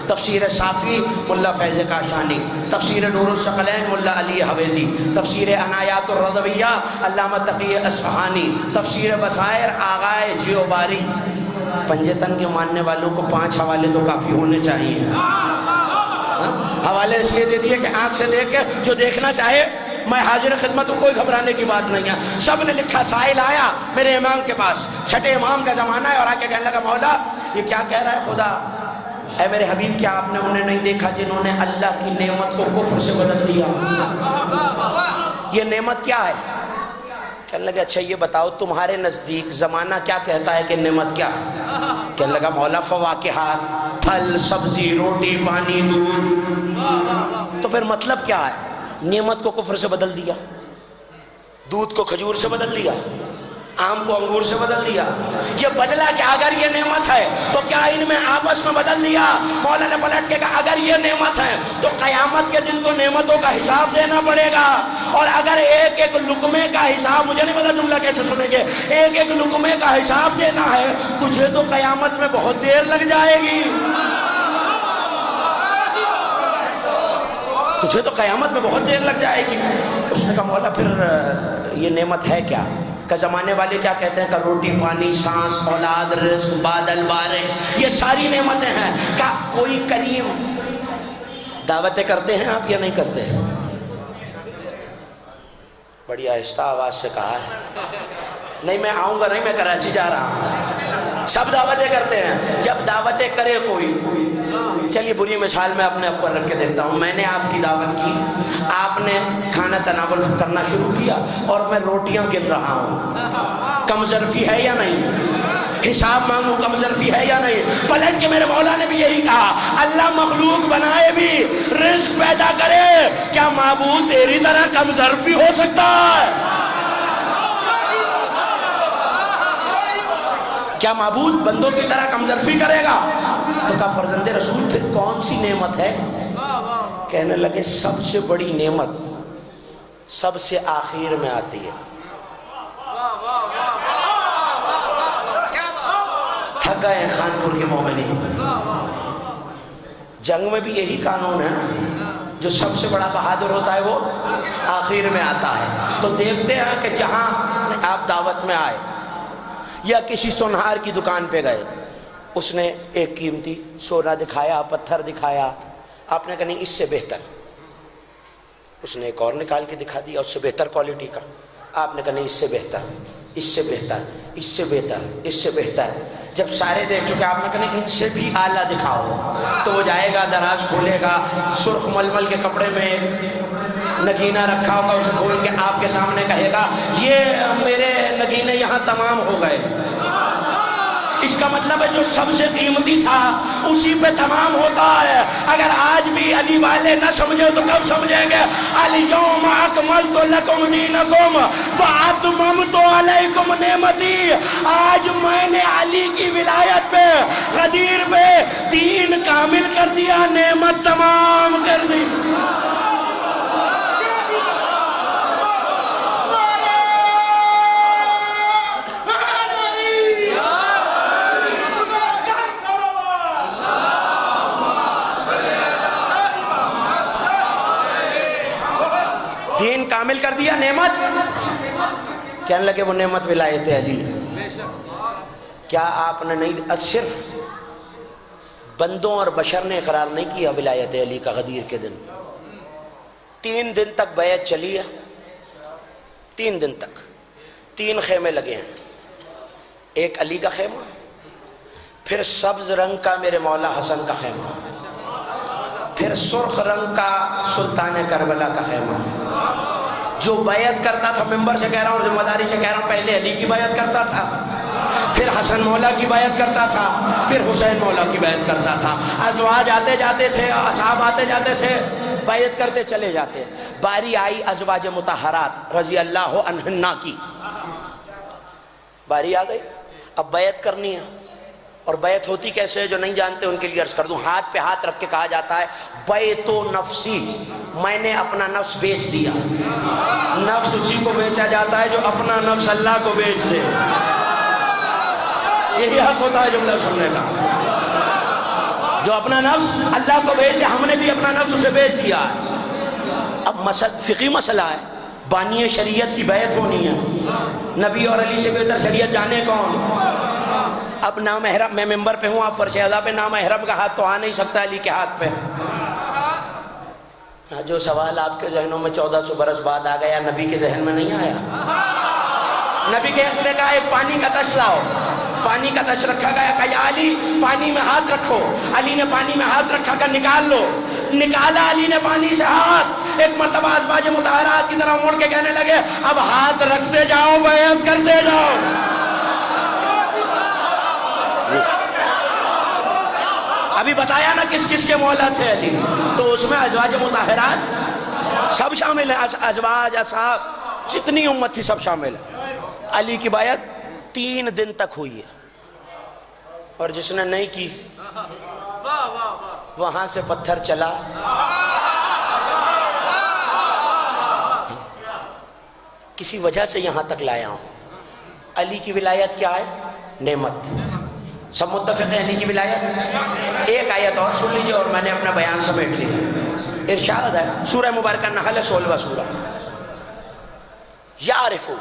تفسیر صافی ملا فیض کاشانی، تفسیر نور الثقلین ملا علی حویزی، تفسیر عنایات الرضویہ علامہ تقی اصفہانی، تفسیر بصائر آغائے جیوباری۔ پنجتن کے ماننے والوں کو 5 حوالے تو کافی ہونے چاہیے۔ حوالے اس لیے دے دیے کہ آنکھ سے دیکھ کے جو دیکھنا چاہے میں حاضر خدمت ہوں، کوئی گھبرانے کی بات نہیں ہے۔ سب نے لکھا، سائل آیا میرے امام کے پاس، چھٹے امام کا زمانہ ہے، اور آ کے کہنے لگا مولا یہ کیا کہہ رہا ہے خدا؟ اے میرے حبیب کیا آپ نے انہیں نہیں دیکھا جنہوں نے اللہ کی نعمت کو کفر سے بدل دیا؟ یہ نعمت کیا ہے؟ کہنے لگا اچھا یہ بتاؤ تمہارے نزدیک زمانہ کیا کہتا ہے کہ نعمت کیا ہے؟ کہنے لگا مولا فواکہات، پھل سبزی روٹی پانی دودھ۔ تو پھر مطلب کیا ہے؟ نعمت کو کفر سے بدل دیا، دودھ کو کھجور سے بدل دیا، آم کو انگور سے بدل دیا۔ یہ بدلا کہ اگر یہ نعمت ہے تو کیا ان میں آپس میں بدل دیا؟ مولا نے پلٹ کے کہا اگر یہ نعمت ہے تو قیامت کے دن تو نعمتوں کا حساب دینا پڑے گا، اور اگر ایک ایک لقمے کا حساب، مجھے نہیں پتا جملہ کیسے سنیں گے، ایک ایک لقمے کا حساب دینا ہے، تجھے تو قیامت میں بہت دیر لگ جائے گی، تجھے تو قیامت میں بہت دیر لگ جائے گی۔ اس نے کہا مولا پھر یہ نعمت ہے کیا؟ کہ زمانے والے کیا کہتے ہیں کہ روٹی پانی سانس اولاد رزق بادل بارش یہ ساری نعمتیں ہیں۔ کہ کوئی کریم دعوتیں کرتے ہیں آپ یا نہیں کرتے؟ بڑی آہستہ آواز سے کہا ہے، نہیں میں آؤں گا نہیں، میں کراچی جا رہا ہوں۔ سب دعوتیں کرتے ہیں، جب دعوتیں کرے کوئی، چلیے بری مثال میں اپنے اوپر رکھ کے دیتا ہوں، میں نے آپ کی دعوت کی، آپ نے کھانا تناول کرنا شروع کیا اور میں روٹیاں گن رہا ہوں، کم ظرفی ہے یا نہیں؟ حساب مانگوں کم ظرفی ہے یا نہیں؟ پلٹ کے میرے مولا نے بھی یہی کہا، اللہ مخلوق بنائے بھی رزق پیدا کرے، کیا معبود تیری طرح کم ظرفی ہو سکتا ہے؟ کیا معبود بندوں کی طرح کم ظرفی کرے گا؟ تو کہا فرزند رسول پھر کون سی نعمت ہے؟ کہنے لگے سب سے بڑی نعمت سب سے آخر میں آتی ہے۔ تھک گئے ہیں خانپور کے مومنین، جنگ میں بھی یہی قانون ہے، جو سب سے بڑا بہادر ہوتا ہے وہ آخر میں آتا ہے۔ تو دیکھتے ہیں کہ جہاں آپ دعوت میں آئے یا کسی سونہار کی دکان پہ گئے، اس نے ایک قیمتی سونا دکھایا، پتھر دکھایا، آپ نے کہا نہیں اس سے بہتر، اس نے ایک اور نکال کے دکھا دیا اس سے بہتر کوالٹی کا، آپ نے کہا نہیں اس سے بہتر، اس سے بہتر، اس سے بہتر، اس سے بہتر۔ جب سارے دیکھ چکے آپ نے کہا نہیں ان سے بھی اعلیٰ دکھاؤ، تو وہ جائے گا دراز کھولے گا، سرخ ململ کے کپڑے میں نگینہ رکھا ہوگا، اسے کھول کے آپ کے سامنے کہے گا یہ میرے نگینے یہاں تمام ہو گئے۔ اس کا مطلب ہے جو سب سے قیمتی تھا اسی پہ تمام ہوتا ہے۔ اگر آج بھی علی والے نہ سمجھے تو کب سمجھیں گے؟ الیوم اکملت لکم دینکم واتممت علیکم نعمتی، آج میں نے علی کی ولایت پہ غدیر پہ دین کامل کر دیا، نعمت تمام کر دی۔ دیا نعمت. کہنے لگے وہ نعمت ولایت علی ہے. کیا آپ نے نہیں صرف بندوں اور بشر نے اقرار نہیں کیا ولایت علی کا غدیر کے دن؟ 3 دن تک بیعت چلی ہے. 3 دن تک 3 خیمے لگے ہیں. ایک علی کا خیمہ، پھر سبز رنگ کا میرے مولا حسن کا خیمہ، پھر سرخ رنگ کا سلطان کربلا کا خیمہ. جو بیعت کرتا تھا، ممبر سے کہہ رہا ہوں، ذمہ داری سے کہہ رہا ہوں، پہلے علی کی بیعت کرتا تھا، پھر حسن مولا کی بیعت کرتا تھا، پھر حسین مولا کی بیعت کرتا تھا. ازواج آتے جاتے تھے، اصحاب آتے جاتے تھے، بیعت کرتے چلے جاتے. باری آئی ازواج مطہرات رضی اللہ عنہن کی، باری آ گئی. اب بیعت کرنی ہے. اور بیعت ہوتی کیسے ہے؟ جو نہیں جانتے ان کے لیے عرض کر دوں. ہاتھ پہ ہاتھ رکھ کے کہا جاتا ہے بیعت نفسی، میں نے اپنا نفس بیچ دیا. نفس اسی کو بیچا جاتا ہے جو اپنا نفس اللہ کو بیچ دے. یہی حق ہوتا ہے جملہ سننے کا. جو اپنا نفس اللہ کو بیچ دے، ہم نے بھی اپنا نفس اسے بیچ دیا. اب فقہی مسئلہ ہے، بانی شریعت کی بیعت ہونی ہے. نبی اور علی سے بہتر شریعت جانے کون؟ اب نامحرم، میں ممبر پہ ہوں، آپ فرش اعلیٰ پہ، نامحرم کا ہاتھ تو آ نہیں سکتا علی کے ہاتھ پہ. جو سوال آپ کے ذہنوں میں 1400 برس بعد آ گیا، نبی کے ذہن میں نہیں آیا. نبی نے کہا ایک پانی کا تش لاؤ. پانی کا تش رکھا گیا، کہا یا علی پانی میں ہاتھ رکھو. علی نے پانی میں ہاتھ رکھا، کہا نکال لو. نکالا علی نے پانی سے ہاتھ. ایک مرتبہ ازواج مطہرات کی طرح مڑ کے کہنے لگے اب ہاتھ رکھتے جاؤ، بیعت کرتے جاؤ. ابھی بتایا نا کس کس کے مولا تھے علی، تو اس میں ازواج مطہرات سب شامل ہیں. ازواج، اصحاب، جتنی امت تھی سب شامل ہے. علی کی بیعت 3 دن تک ہوئی ہے. اور جس نے نہیں کی وہاں سے پتھر چلا. کسی وجہ سے یہاں تک لایا ہوں. علی کی ولایت کیا ہے؟ نعمت. سب متفق ہیں علی کی ولایت؟ ایک آیت اور سن لیجئے اور میں نے اپنا بیان سمیٹ لیا. ارشاد ہے سورہ مبارکہ نحل 16واں سورہ، یعرفو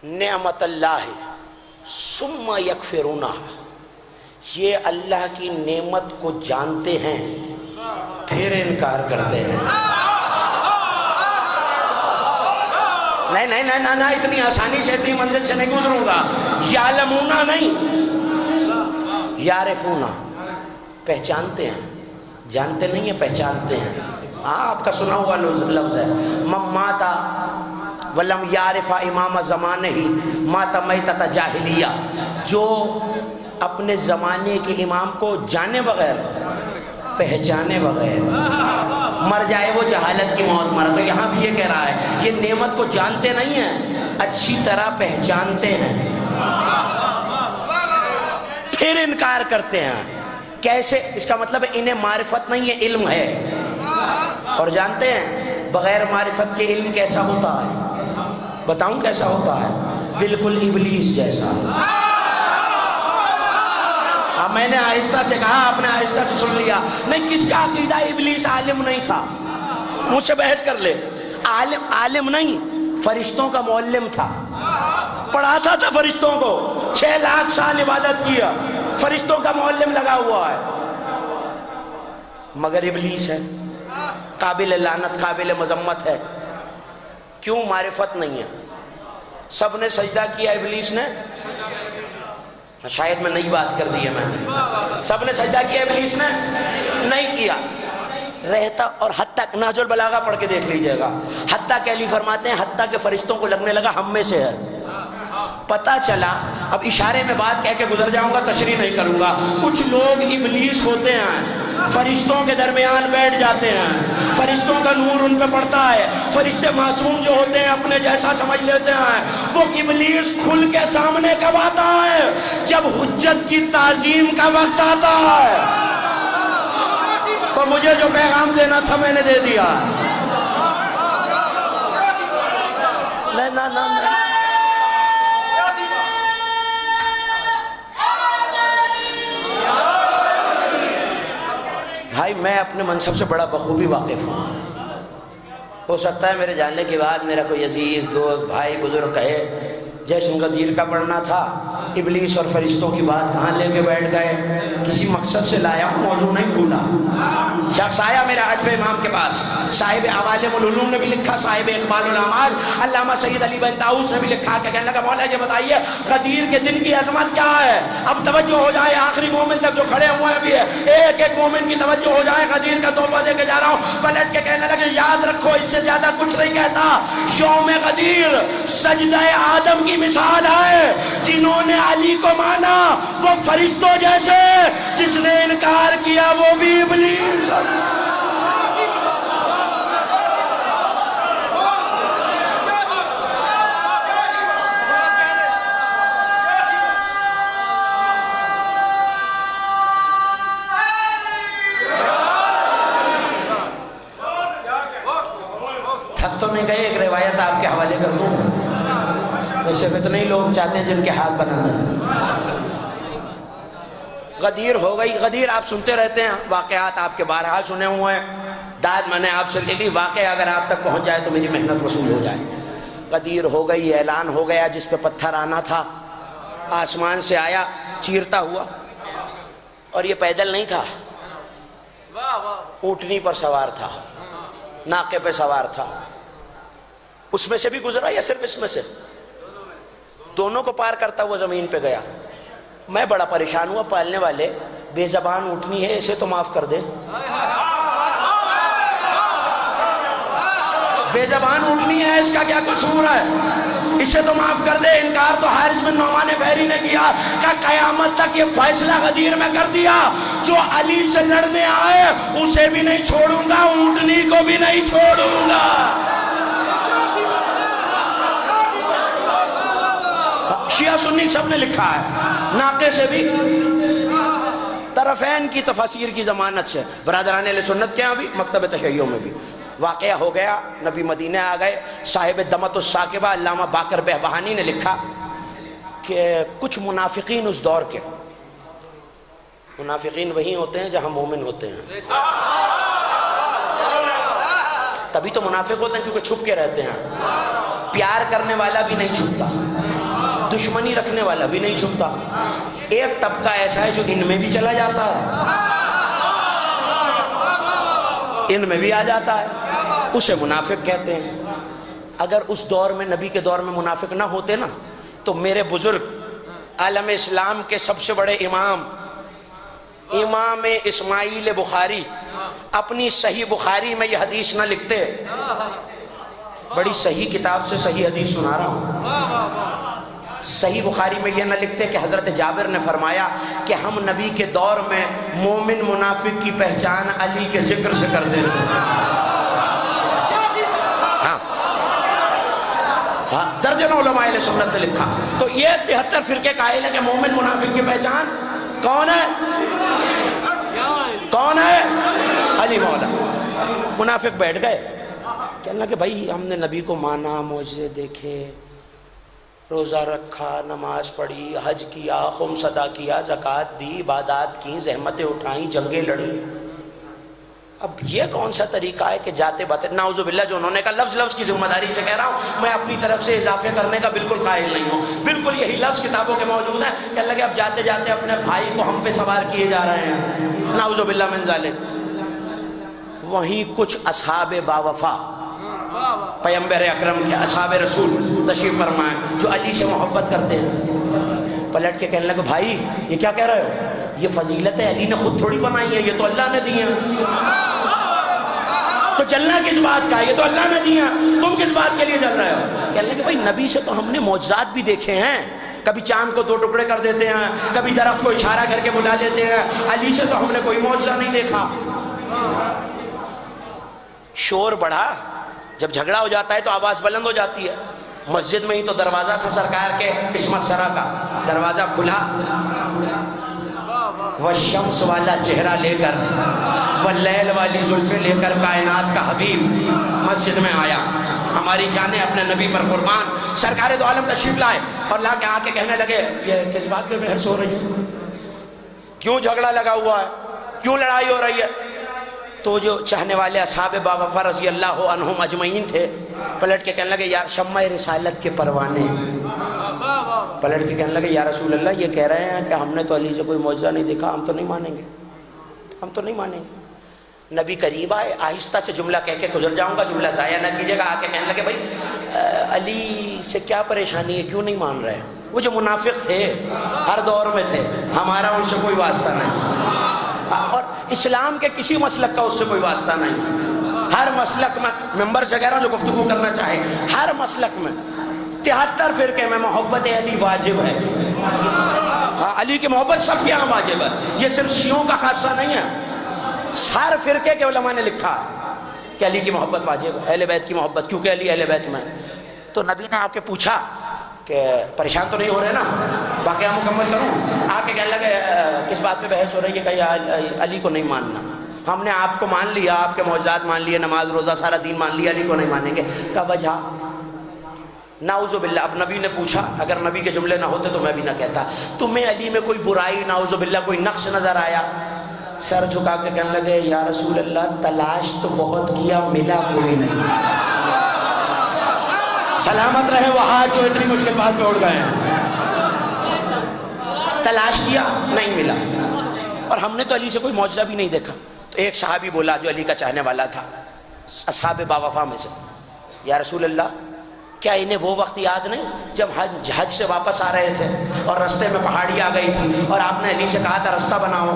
نعمت اللہ ثم یکفرونہا، یہ اللہ کی نعمت کو جانتے ہیں پھر انکار کرتے ہیں. نہیں نہیں نہیں نہیں، اتنی آسانی سے اتنی منزل سے نہیں گزروں گا. یعلمونا نہیں، یعرفونا، پہچانتے ہیں. جانتے نہیں ہیں، پہچانتے ہیں. آپ کا سنا ہوا لفظ ہے من ماتا ولم یعرف امام زمانے ہی ماتا میتۃ جاہلیہ. جو اپنے زمانے کے امام کو جانے بغیر، پہچانے بغیر مر جائے وہ جہالت کی موت مر. تو یہاں بھی یہ کہہ رہا ہے یہ نعمت کو جانتے نہیں ہیں، اچھی طرح پہچانتے ہیں پھر انکار کرتے ہیں. کیسے؟ اس کا مطلب ہے انہیں معرفت نہیں ہے، علم ہے. اور جانتے ہیں بغیر معرفت کے علم کیسا ہوتا ہے؟ بتاؤں کیسا ہوتا ہے؟ بالکل ابلیس جیسا. اب میں نے آہستہ سے کہا، آپ نے آہستہ سے سن لیا. نہیں، کس کا عقیدہ ابلیس عالم نہیں تھا؟ مجھ سے بحث کر لے. عالم نہیں، فرشتوں کا معلم تھا. پڑھاتا تھا فرشتوں کو. 6 لاکھ سال عبادت کیا، فرشتوں کا معلم لگا ہوا ہے. مگر ابلیس ہے، قابل لعنت، قابل مذمت ہے. کیوں؟ معرفت نہیں ہے. سب نے سجدہ کیا، ابلیس نے شاید میں نئی بات کر دی ہے. میں نے سب نے سجدہ کیا، ابلیس نے نہیں کیا. رہتا اور حتیٰ نہج البلاغہ پڑھ کے دیکھ لیجئے گا. حتیٰ کہ علی فرماتے ہیں حتیٰ کہ فرشتوں کو لگنے لگا ہم میں سے ہے. پتہ چلا، اب اشارے میں بات کہہ کے گزر جاؤں گا، تشریح نہیں کروں گا. کچھ لوگ ابلیس ہوتے ہیں، فرشتوں کے درمیان بیٹھ جاتے ہیں، فرشتوں کا نور ان پہ پڑتا ہے، فرشتے معصوم جو ہوتے ہیں اپنے جیسا سمجھ لیتے ہیں. وہ ابلیس کھل کے سامنے کب آتا ہے؟ جب حجت کی تعظیم کا وقت آتا ہے. تو مجھے جو پیغام دینا تھا میں نے دے دیا. بھائی میں اپنے منصب سے بڑا بخوبی واقف ہوں. ہو سکتا ہے میرے جاننے کے بعد میرا کوئی عزیز دوست بھائی بزرگ کہے جیسن غدیر کا پڑھنا تھا، ابلیس اور فرشتوں کی بات کہاں لے کے بیٹھ گئے، کسی مقصد سے لایا ہوں، موضوع نہیں بھولا۔ شخص آیا میرے 8ویں امام کے پاس، صاحب عوالم العلوم نے بھی لکھا، صاحب اقبال الاعمال علامہ سید علی بن طاؤس نے بھی لکھا کہ کہنے لگا مولا یہ بتائیے غدیر کے دن کی عظمت کیا ہے؟ اب توجہ ہو جائے آخری مومن تک جو کھڑے ہوئے بھی ہے، ایک ایک مومن کی توجہ ہو جائے، غدیر کا تحفہ دے کے جا رہا ہوں۔ پلٹ کے کہنے لگے یاد رکھو اس سے زیادہ کچھ نہیں کہتا، یوم غدیر سجدہ آدم کی مثال ہے، جنہوں نے علی کو مانا وہ فرشتوں جیسے، جس نے انکار کیا وہ بھی ابلیس۔ تھک تو نہیں گئے، ایک روایت آپ کے حوالے کر دوں، ویسے کتنے لوگ چاہتے ہیں جن کے ہاتھ بنانا ہے۔ غدیر ہو گئی، غدیر آپ سنتے رہتے ہیں، واقعات آپ کے بارہا سنے ہوئے ہیں، داد میں نے آپ سے لے لی، واقعہ اگر آپ تک پہنچ جائے تو میری محنت وصول ہو جائے۔ غدیر ہو گئی، اعلان ہو گیا، جس پہ پتھر آنا تھا آسمان سے آیا چیرتا ہوا، اور یہ پیدل نہیں تھا، اونٹنی پر سوار تھا، ناقے پہ سوار تھا۔ اس میں سے بھی گزرا یا صرف اس میں سے؟ دونوں کو پار کرتا ہوا زمین پہ گیا۔ میں بڑا پریشان ہوا، پالنے والے بے زبان اونٹنی ہے، اسے تو معاف کر دے، بے زبان اونٹنی ہے، اس کا کیا قصور ہے، اسے تو معاف کر دے۔ انکار تو حارث بن نعمان بحری نے کیا کہ قیامت تک یہ فیصلہ غدیر میں کر دیا، جو علی سے لڑنے آئے اسے بھی نہیں چھوڑوں گا، اونٹنی کو بھی نہیں چھوڑوں گا۔ شیعہ سنی سب نے لکھا ہے، ناقے سے بھی، طرفین کی تفاسیر کی ضمانت سے، برادران اہل سنت کے ہاں بھی، مکتب تشیع میں بھی۔ واقعہ ہو گیا، نبی مدینہ آ گئے، صاحب دمت الساکبہ علامہ باقر بہبہانی نے لکھا کہ کچھ منافقین اس دور کے، منافقین وہی ہوتے ہیں جہاں مومن ہوتے ہیں، تبھی تو منافق ہوتے ہیں کیونکہ چھپ کے رہتے ہیں، پیار کرنے والا بھی نہیں چھپتا، دشمنی رکھنے والا بھی نہیں چھپتا۔ ایک طبقہ ایسا ہے جو ان میں بھی چلا جاتا ہے، ان میں بھی آ جاتا ہے، اسے منافق کہتے ہیں۔ اگر اس دور میں، نبی کے دور میں منافق نہ ہوتے نا تو میرے بزرگ عالم اسلام کے سب سے بڑے امام اسماعیل بخاری اپنی صحیح بخاری میں یہ حدیث نہ لکھتے۔ بڑی صحیح کتاب سے صحیح حدیث سنا رہا ہوں، صحیح بخاری میں یہ نہ لکھتے کہ حضرت جابر نے فرمایا کہ ہم نبی کے دور میں مومن منافق کی پہچان علی کے ذکر سے کر دیتے ہیں۔ درجنوں علماء اہل سنت نے لکھا۔ تو یہ 73 فرقے قائل ہے کہ مومن منافق کی پہچان کون ہے؟ کون ہے؟ علی مولا۔ منافق بیٹھ گئے، کہنے لگے بھائی ہم نے نبی کو مانا، معجزے دیکھے، روزہ رکھا، نماز پڑھی، حج کیا، خمس ادا کیا، زکوٰۃ دی، عبادات کی، زحمتیں اٹھائیں، جنگیں لڑیں، اب یہ کون سا طریقہ ہے کہ جاتے باتے، نعوذ باللہ جو انہوں نے کہا، لفظ کی ذمہ داری سے کہہ رہا ہوں، میں اپنی طرف سے اضافے کرنے کا بالکل قائل نہیں ہوں، بالکل یہی لفظ کتابوں کے موجود ہیں، کہنے لگے اب جاتے جاتے اپنے بھائی کو ہم پہ سوار کیے جا رہے ہیں، نعوذ باللہ من ذالک۔ وہیں کچھ اصحاب باوفا، پیغمبر اکرم کے اصحاب رسول تشریف فرمائیں جو علی سے محبت کرتے ہیں، پلٹ کے کہنے لگے بھائی یہ کیا کہہ رہے ہو، یہ فضیلت علی نے خود تھوڑی بنائی ہے، یہ تو اللہ نے دی ہیں، تو چلنا کس بات کا، یہ تو اللہ نے دی ہیں، تم کس بات کے لیے چل رہے ہو؟ کہنے لگے بھائی نبی سے تو ہم نے معجزات بھی دیکھے ہیں، کبھی چاند کو 2 ٹکڑے کر دیتے ہیں، کبھی درخت کو اشارہ کر کے بلا لیتے ہیں، علی سے تو ہم نے کوئی معجزہ نہیں دیکھا۔ شور بڑھا، جب جھگڑا ہو جاتا ہے تو آواز بلند ہو جاتی ہے۔ مسجد میں ہی تو دروازہ تھا سرکار کے عصمت سرا کا، دروازہ کھلا، وہ شمس والا چہرہ لے کر، وہ لیل والی زلفیں لے کر کائنات کا حبیب مسجد میں آیا۔ ہماری جانیں اپنے نبی پر قربان، سرکار دو عالم تشریف لائے اور لا کے آ کے کہنے لگے یہ کس بات پہ بحث ہو رہی ہے، کیوں جھگڑا لگا ہوا ہے، کیوں لڑائی ہو رہی ہے؟ تو جو چاہنے والے اصحاب باوفا رضی اللہ عنہم اجمعین تھے پلٹ کے کہنے لگے یار شمع رسالت کے پروانے، پلٹ کے کہنے لگے یا رسول اللہ یہ کہہ رہے ہیں کہ ہم نے تو علی سے کوئی معجزہ نہیں دیکھا، ہم تو نہیں مانیں گے، ہم تو نہیں مانیں گے۔ نبی قریب آئے، آہستہ سے جملہ کہہ کے گزر جاؤں گا، جملہ ضائع نہ کیجیے گا۔ آ کے کہنے لگے بھائی علی سے کیا پریشانی ہے، کیوں نہیں مان رہے؟ وہ جو منافق تھے ہر دور میں تھے، ہمارا ان سے کوئی واسطہ نہیں، اور اسلام کے کسی مسلک کا اس سے کوئی واسطہ نہیں۔ ہر مسلک میں، ممبر سے کہہ رہا ہوں جو گفتگو کرنا چاہے، ہر مسلک میں 73 فرقے میں محبت علی واجب ہے۔ ہاں علی کی محبت سب کے یہاں واجب ہے، یہ صرف شیعوں کا خاصہ نہیں ہے، ہر فرقے کے علماء نے لکھا کہ علی کی محبت واجب ہے، اہل بیت کی محبت، کیونکہ علی اہل بیت میں۔ تو نبی نے آپ کے پوچھا کہ پریشان تو نہیں ہو رہے نا، واقعہ مکمل کروں؟ آ کے کہنے لگے کس بات پہ بحث ہو رہی ہے؟ کہ علی کو نہیں ماننا، ہم نے آپ کو مان لیا، آپ کے معجزات مان لیے، نماز روزہ سارا دین مان لیا، علی کو نہیں مانیں گے۔ کا وجہ نعوذ باللہ۔ اب نبی نے پوچھا، اگر نبی کے جملے نہ ہوتے تو میں بھی نہ کہتا، تمہیں علی میں کوئی برائی، نعوذ باللہ کوئی نقص نظر آیا؟ سر جھکا کے کہنے لگے یا رسول اللہ تلاش تو بہت کیا، ملا کوئی نہیں۔ سلامت رہے وہ ہاتھ جو اتنی مشکل بات پہ اڑ گئے ہیں۔ تلاش کیا نہیں ملا، اور ہم نے تو علی سے کوئی معجزہ بھی نہیں دیکھا۔ تو ایک صحابی بولا جو علی کا چاہنے والا تھا، اصحاب باوفا میں سے، یا رسول اللہ کیا انہیں وہ وقت یاد نہیں جب حج سے واپس آ رہے تھے اور رستے میں پہاڑی آ گئی تھی اور آپ نے علی سے کہا تھا رستہ بناؤ؟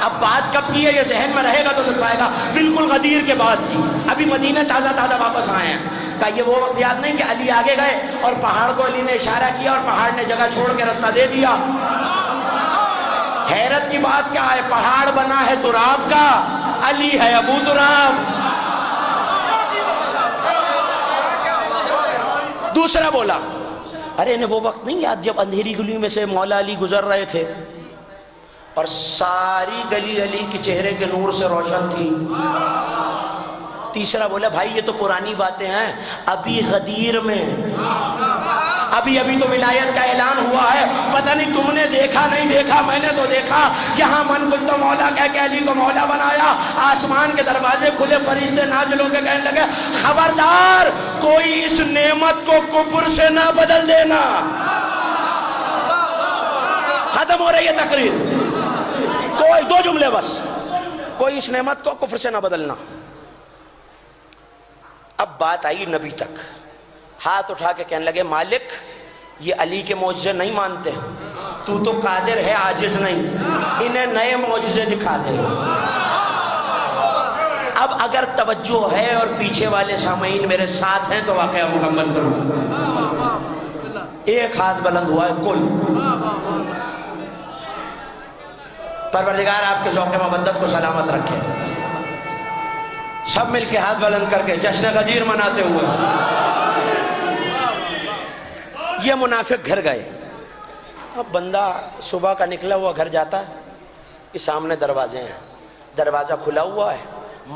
اب بات کب کی ہے یہ ذہن میں رہے گا تو لطف آئے گا، بالکل غدیر کے بعد کی، ابھی مدینہ تازہ تازہ واپس آئے ہیں۔ کہ یہ وہ وقت یاد نہیں کہ علی آگے گئے اور پہاڑ کو علی نے اشارہ کیا اور پہاڑ نے جگہ چھوڑ کے رستہ دے دیا؟ حیرت کی بات کیا ہے، پہاڑ بنا ہے تراب کا، علی ہے ابو تراب۔ دوسرا بولا ارے انہیں وہ وقت نہیں یاد جب اندھیری گلی میں سے مولا علی گزر رہے تھے اور ساری گلی علی کے چہرے کے نور سے روشن تھی؟ تیسرا بولا بھائی یہ تو پرانی باتیں ہیں، ابھی غدیر میں ابھی تو ولایت کا اعلان ہوا ہے، پتہ نہیں تم نے دیکھا نہیں دیکھا، میں نے تو دیکھا، یہاں من کچھ تو مولا کہہ کے علی کو مولا بنایا، آسمان کے دروازے کھلے، فرشتے نازل ہو کے کہنے لگے خبردار کوئی اس نعمت کو کفر سے نہ بدل دینا۔ ختم ہو رہی ہے تقریر، کوئی دو جملے بس، کوئی اس نعمت کو کفر سے نہ بدلنا۔ اب بات آئی نبی تک، ہاتھ اٹھا کے کہنے لگے مالک یہ علی کے معجزے نہیں مانتے، تو قادر ہے عاجز نہیں، انہیں نئے معجزے دکھا دے۔ اب اگر توجہ ہے اور پیچھے والے سامعین میرے ساتھ ہیں تو واقعہ مکمل کروں۔ ایک ہاتھ بلند ہوا ہے کل۔ پروردگار آپ کے ذوق مودت کو سلامت رکھے۔ سب مل کے ہاتھ بلند کر کے جشن غدیر مناتے ہوئے یہ منافق گھر گئے۔ اب بندہ صبح کا نکلا ہوا گھر جاتا ہے، یہ سامنے دروازے ہیں، دروازہ کھلا ہوا ہے،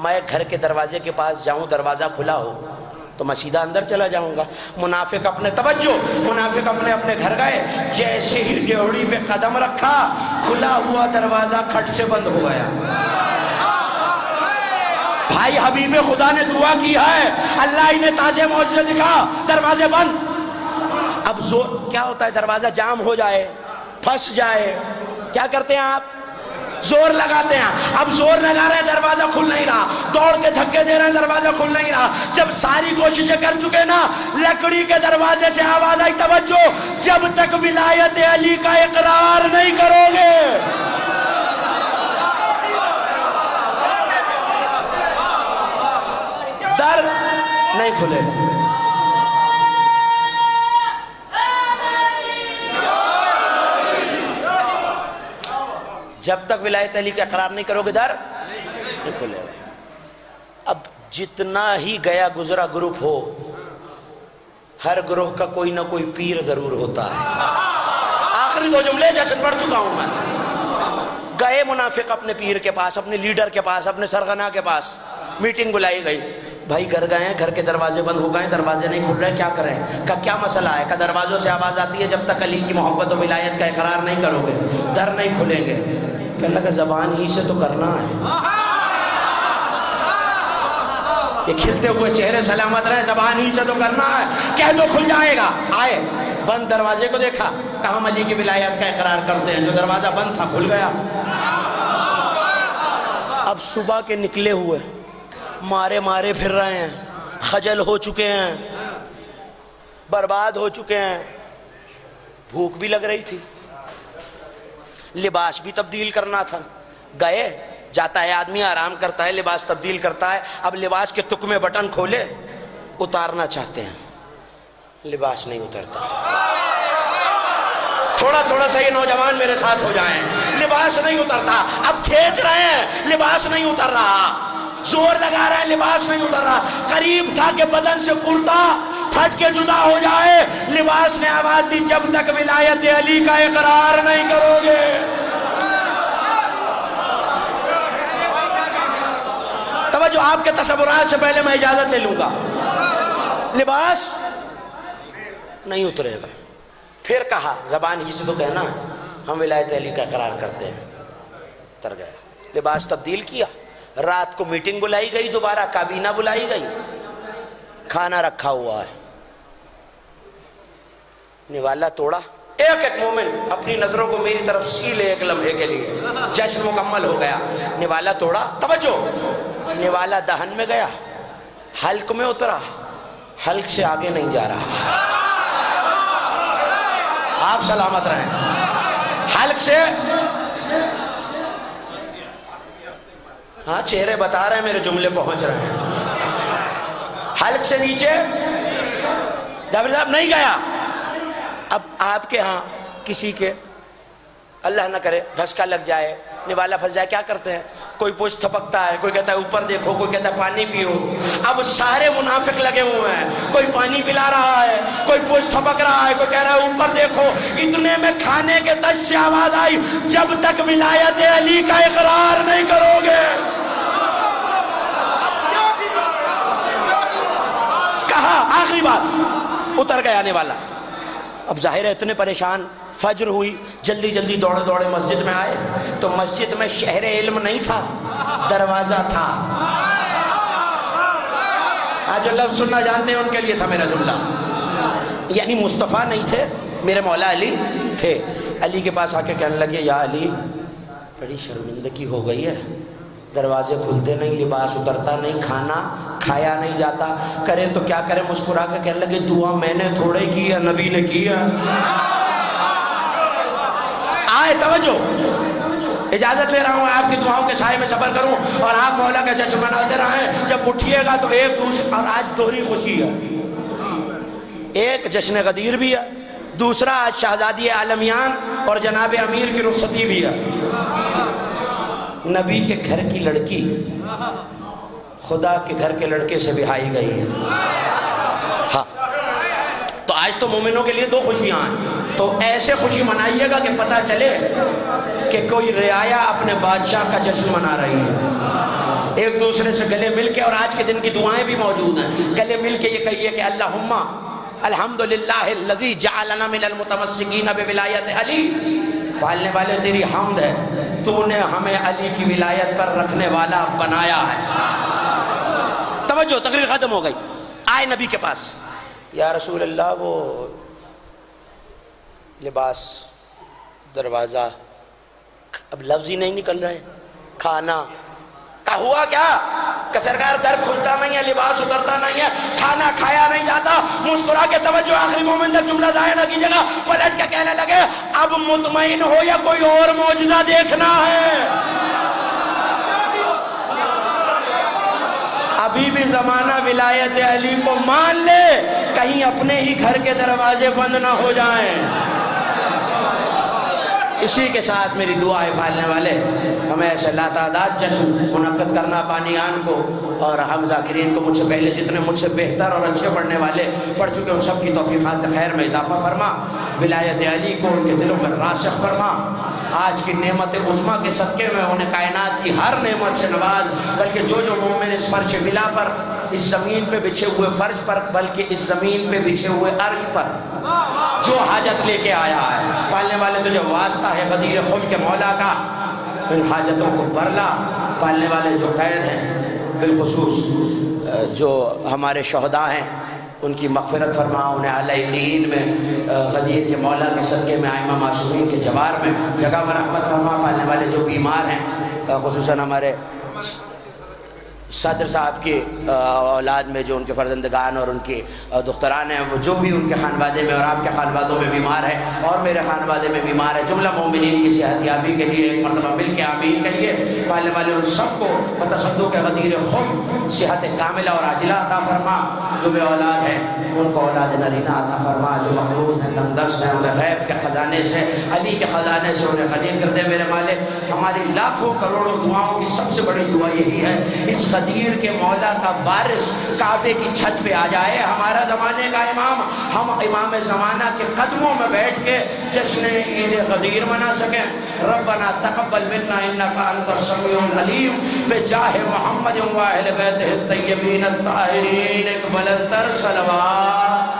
میں گھر کے دروازے کے پاس جاؤں دروازہ کھلا ہو تو میں سیدھا اندر چلا جاؤں گا۔ منافق اپنے اپنے گھر گئے، جیسے ہی ڈیوڑی پہ قدم رکھا کھلا ہوا دروازہ کھٹ سے بند ہو گیا۔ بھائی حبیب خدا نے دعا کی ہے، اللہ انہیں تازے معجزے دکھا، دروازے بند۔ اب زور کیا ہوتا ہے، دروازہ جام ہو جائے، پھنس جائے، کیا کرتے ہیں آپ؟ زور لگاتے ہیں۔ اب زور لگا رہے ہیں دروازہ کھل نہیں رہا، دوڑ کے دھکے دے رہے ہیں دروازہ کھل نہیں رہا۔ جب ساری کوششیں کر چکے نا، لکڑی کے دروازے سے آواز آئی توجہ، جب تک ولایت علی کا اقرار نہیں کرو گے در نہیں کھلے۔ جب تک ولایت علی کا اقرار نہیں کرو گے در نہیں کھلے۔ اب جتنا ہی گیا گزرا گروپ ہو، ہر گروہ کا کوئی نہ کوئی پیر ضرور ہوتا ہے۔ آخری دو جملے جیسے پڑھ چکا ہوں میں۔ گئے منافق اپنے پیر کے پاس، اپنے لیڈر کے پاس، اپنے سرغنہ کے پاس، میٹنگ بلائی گئی۔ بھائی گھر گئے ہیں، گھر کے دروازے بند ہو گئے، دروازے نہیں کھل رہے، کیا کریں؟ کا کیا مسئلہ ہے؟ کا دروازوں سے آواز آتی ہے جب تک علی کی محبت و ولایت کا اقرار نہیں کرو گے در نہیں کھلیں گے۔ کہنے لگا زبان ہی سے تو کرنا ہے، یہ کھلتے ہوئے چہرے سلامت رہے، زبان ہی سے تو کرنا ہے، کہہ دو کھل جائے گا۔ آئے، بند دروازے کو دیکھا، کہا ہم علی کی ولایت کا اقرار کرتے ہیں، جو دروازہ بند تھا کھل گیا۔ اب صبح کے نکلے ہوئے مارے مارے پھر رہے ہیں، خجل ہو چکے ہیں، برباد ہو چکے ہیں، بھوک بھی لگ رہی تھی، لباس بھی تبدیل کرنا تھا۔ گئے، جاتا ہے آدمی آرام کرتا ہے، لباس تبدیل کرتا ہے، اب لباس کے تک میں بٹن کھولے، اتارنا چاہتے ہیں، لباس نہیں اترتا۔ تھوڑا تھوڑا سا یہ نوجوان میرے ساتھ ہو جائیں، لباس نہیں اترتا، اب کھینچ رہے ہیں، لباس نہیں اتر رہا، زور لگا رہے ہیں، لباس نہیں اتر رہا، قریب تھا کہ بدن سے کرتا پھٹ کے جدا ہو جائے، لباس نے آواز دی، جب تک ولایت علی کا اقرار نہیں کرو گے۔ توجہ، آپ کے تصورات سے پہلے میں اجازت لے لوں گا، لباس نہیں اترے گا۔ پھر کہا، زبان ہی سے تو کہنا ہم ولایت علی کا اقرار کرتے ہیں، اتر گیا، لباس تبدیل کیا۔ رات کو میٹنگ بلائی گئی، دوبارہ کابینہ بلائی گئی، کھانا رکھا ہوا ہے، نوالا توڑا، ایک ایک مومن اپنی نظروں کو میری طرف سیلے ایک لمحے کے لیے، جشن مکمل ہو گیا، نوالا توڑا، توجہ، نوالا دہن میں گیا، حلق میں اترا، حلق سے آگے نہیں جا رہا، آپ سلامت رہیں، حلق سے، ہاں چہرے بتا رہے ہیں میرے جملے پہنچ رہے ہیں، حلق سے نیچے جابر صاحب نہیں گیا۔ اب آپ کے ہاں کسی کے اللہ نہ کرے دھسکا لگ جائے، نوالا پھنس جائے، کیا کرتے ہیں؟ کوئی پوچھ تھپکتا ہے، کوئی کہتا ہے اوپر دیکھو، کوئی کہتا ہے پانی پیو۔ اب سارے منافق لگے ہوئے ہیں، کوئی پانی پلا رہا ہے، کوئی پوچھ تھپک رہا ہے، کوئی کہہ رہا ہے اوپر دیکھو۔ اتنے میں کھانے کے تج سے آواز آئی، جب تک ولایت علی کا اقرار نہیں کرو گے۔ کہا آخری بات، اتر گیا نوالا۔ اب ظاہر ہے اتنے پریشان، فجر ہوئی، جلدی جلدی دوڑے دوڑے مسجد میں آئے، تو مسجد میں شہر علم نہیں تھا، دروازہ تھا۔ آج جو لفظ سننا جانتے ہیں ان کے لیے تھا میرا جملہ، یعنی مصطفیٰ نہیں تھے، میرے مولا علی تھے۔ علی کے پاس آ کے کہنے لگے، یا علی بڑی شرمندگی ہو گئی ہے، دروازے کھلتے نہیں، لباس اترتا نہیں، کھانا کھایا نہیں جاتا، کرے تو کیا کرے؟ مسکرا کے کہنے لگے، دعا میں نے تھوڑے کی ہے، نبی نے کی ہے۔ آئے، توجہ، اجازت لے رہا ہوں آپ کی دعاؤں کے سائے میں سفر کروں اور آپ مولا کا جشن مناتے رہیں۔ جب اٹھیے گا تو ایک دوسرے، اور آج دوہری خوشی ہے، ایک جشن غدیر بھی ہے، دوسرا آج شہزادی عالمیان اور جناب امیر کی رخصتی بھی ہے۔ نبی کے گھر کی لڑکی خدا کے گھر کے لڑکے سے بہائی گئی ہے۔ ہاں، تو آج تو مومنوں کے لیے دو خوشیاں ہیں، تو ایسے خوشی منائیے گا کہ پتہ چلے کہ کوئی رعایا اپنے بادشاہ کا جشن منا رہی ہے۔ ایک دوسرے سے گلے مل کے، اور آج کے دن کی دعائیں بھی موجود ہیں، گلے مل کے یہ کہیے کہ اللہم الحمدللہ الذی جعلنا من المتمسکین بولایت علی، پالنے والے تیری حمد ہے، تو نے ہمیں علی کی ولایت پر رکھنے والا بنایا ہے۔ توجہ، تقریر ختم ہو گئی۔ آئے نبی کے پاس، یا رسول اللہ وہ لباس، دروازہ، اب لفظ ہی نہیں نکل رہے، کھانا کا ہوا کیا کہ سرکار در کھلتا نہیں ہے، لباس اترتا نہیں ہے، کھانا کھایا نہیں جاتا۔ مسکرا کے توجہ، آخری مومن تک جملہ ضائع نہ کیجیے گا، پلٹ کے کہنے لگے، اب مطمئن ہو یا کوئی اور معجزہ دیکھنا ہے؟ ابھی بھی زمانہ ولایت علی کو مان لے، کہیں اپنے ہی گھر کے دروازے بند نہ ہو جائیں۔ اسی کے ساتھ میری دعا ہے پالنے والے، ہمیں ایسے لاتعداد جشن منعقد کرنا بانیان کو، اور ہم ذاکرین کو، مجھ سے پہلے جتنے مجھ سے بہتر اور اچھے پڑھنے والے پڑھ چکے ان سب کی توفیقات خیر میں اضافہ فرما، ولایت علی کو ان کے دلوں میں راسخ فرما، آج کی نعمت عظمیٰ کے صدقے میں انہیں کائنات کی ہر نعمت سے نواز، بلکہ جو جو مومن اس فرش ولا پر، اس زمین پہ بچھے ہوئے فرش پر، بلکہ اس زمین پہ بچھے ہوئے عرش پر جو حاجت لے کے آیا ہے، پالنے والے تجھے واسطہ ہے غدیر خلق کے مولا کا، ان حاجتوں کو بھرلا۔ پالنے والے جو قید ہیں بالخصوص جو ہمارے شہداء ہیں ان کی مغفرت فرما، انہیں اعلی علین میں غدیر کے مولا کے صدقے میں ائمہ معصومین کے جوار میں جگہ میں رحمت فرما۔ پالنے والے جو بیمار ہیں خصوصاً ہمارے صدر صاحب کی اولاد میں جو ان کے فرزندگان اور ان کی دختران ہیں، وہ جو بھی ان کے خانوادے میں اور آپ کے خانوادوں میں بیمار ہے اور میرے خانوادے میں بیمار ہے، جملہ مومنین کی صحت یابی کے لیے ایک مرتبہ مل کے آمین کہیے۔ پالنے والے ان سب کو بتصدق غدیر خم صحت کاملہ اور عاجلہ عطا فرما، جو بے اولاد ہیں ان کو اولاد نرینہ عطا فرما، جو محروم ہیں تنگ دست ہیں انہیں غیب کے خزانے سے، علی کے خزانے سے انہیں غنی کر دے میرے مالک۔ ہماری لاکھوں کروڑوں دعاؤں کی سب سے بڑی دعا یہی ہے، اس غدیر کے مولا کا وارث کعبے کی چھت پہ آ جائے، ہمارا زمانے کا امام، ہم امام زمانہ کے قدموں میں بیٹھ کے جشن عید غدیر منا سکیں۔ ربنا تقبل منا انک انت السمیع العلیم بجاہ محمد و اہل بیتہ الطیبین الطاہرین اقبل التر صلوات۔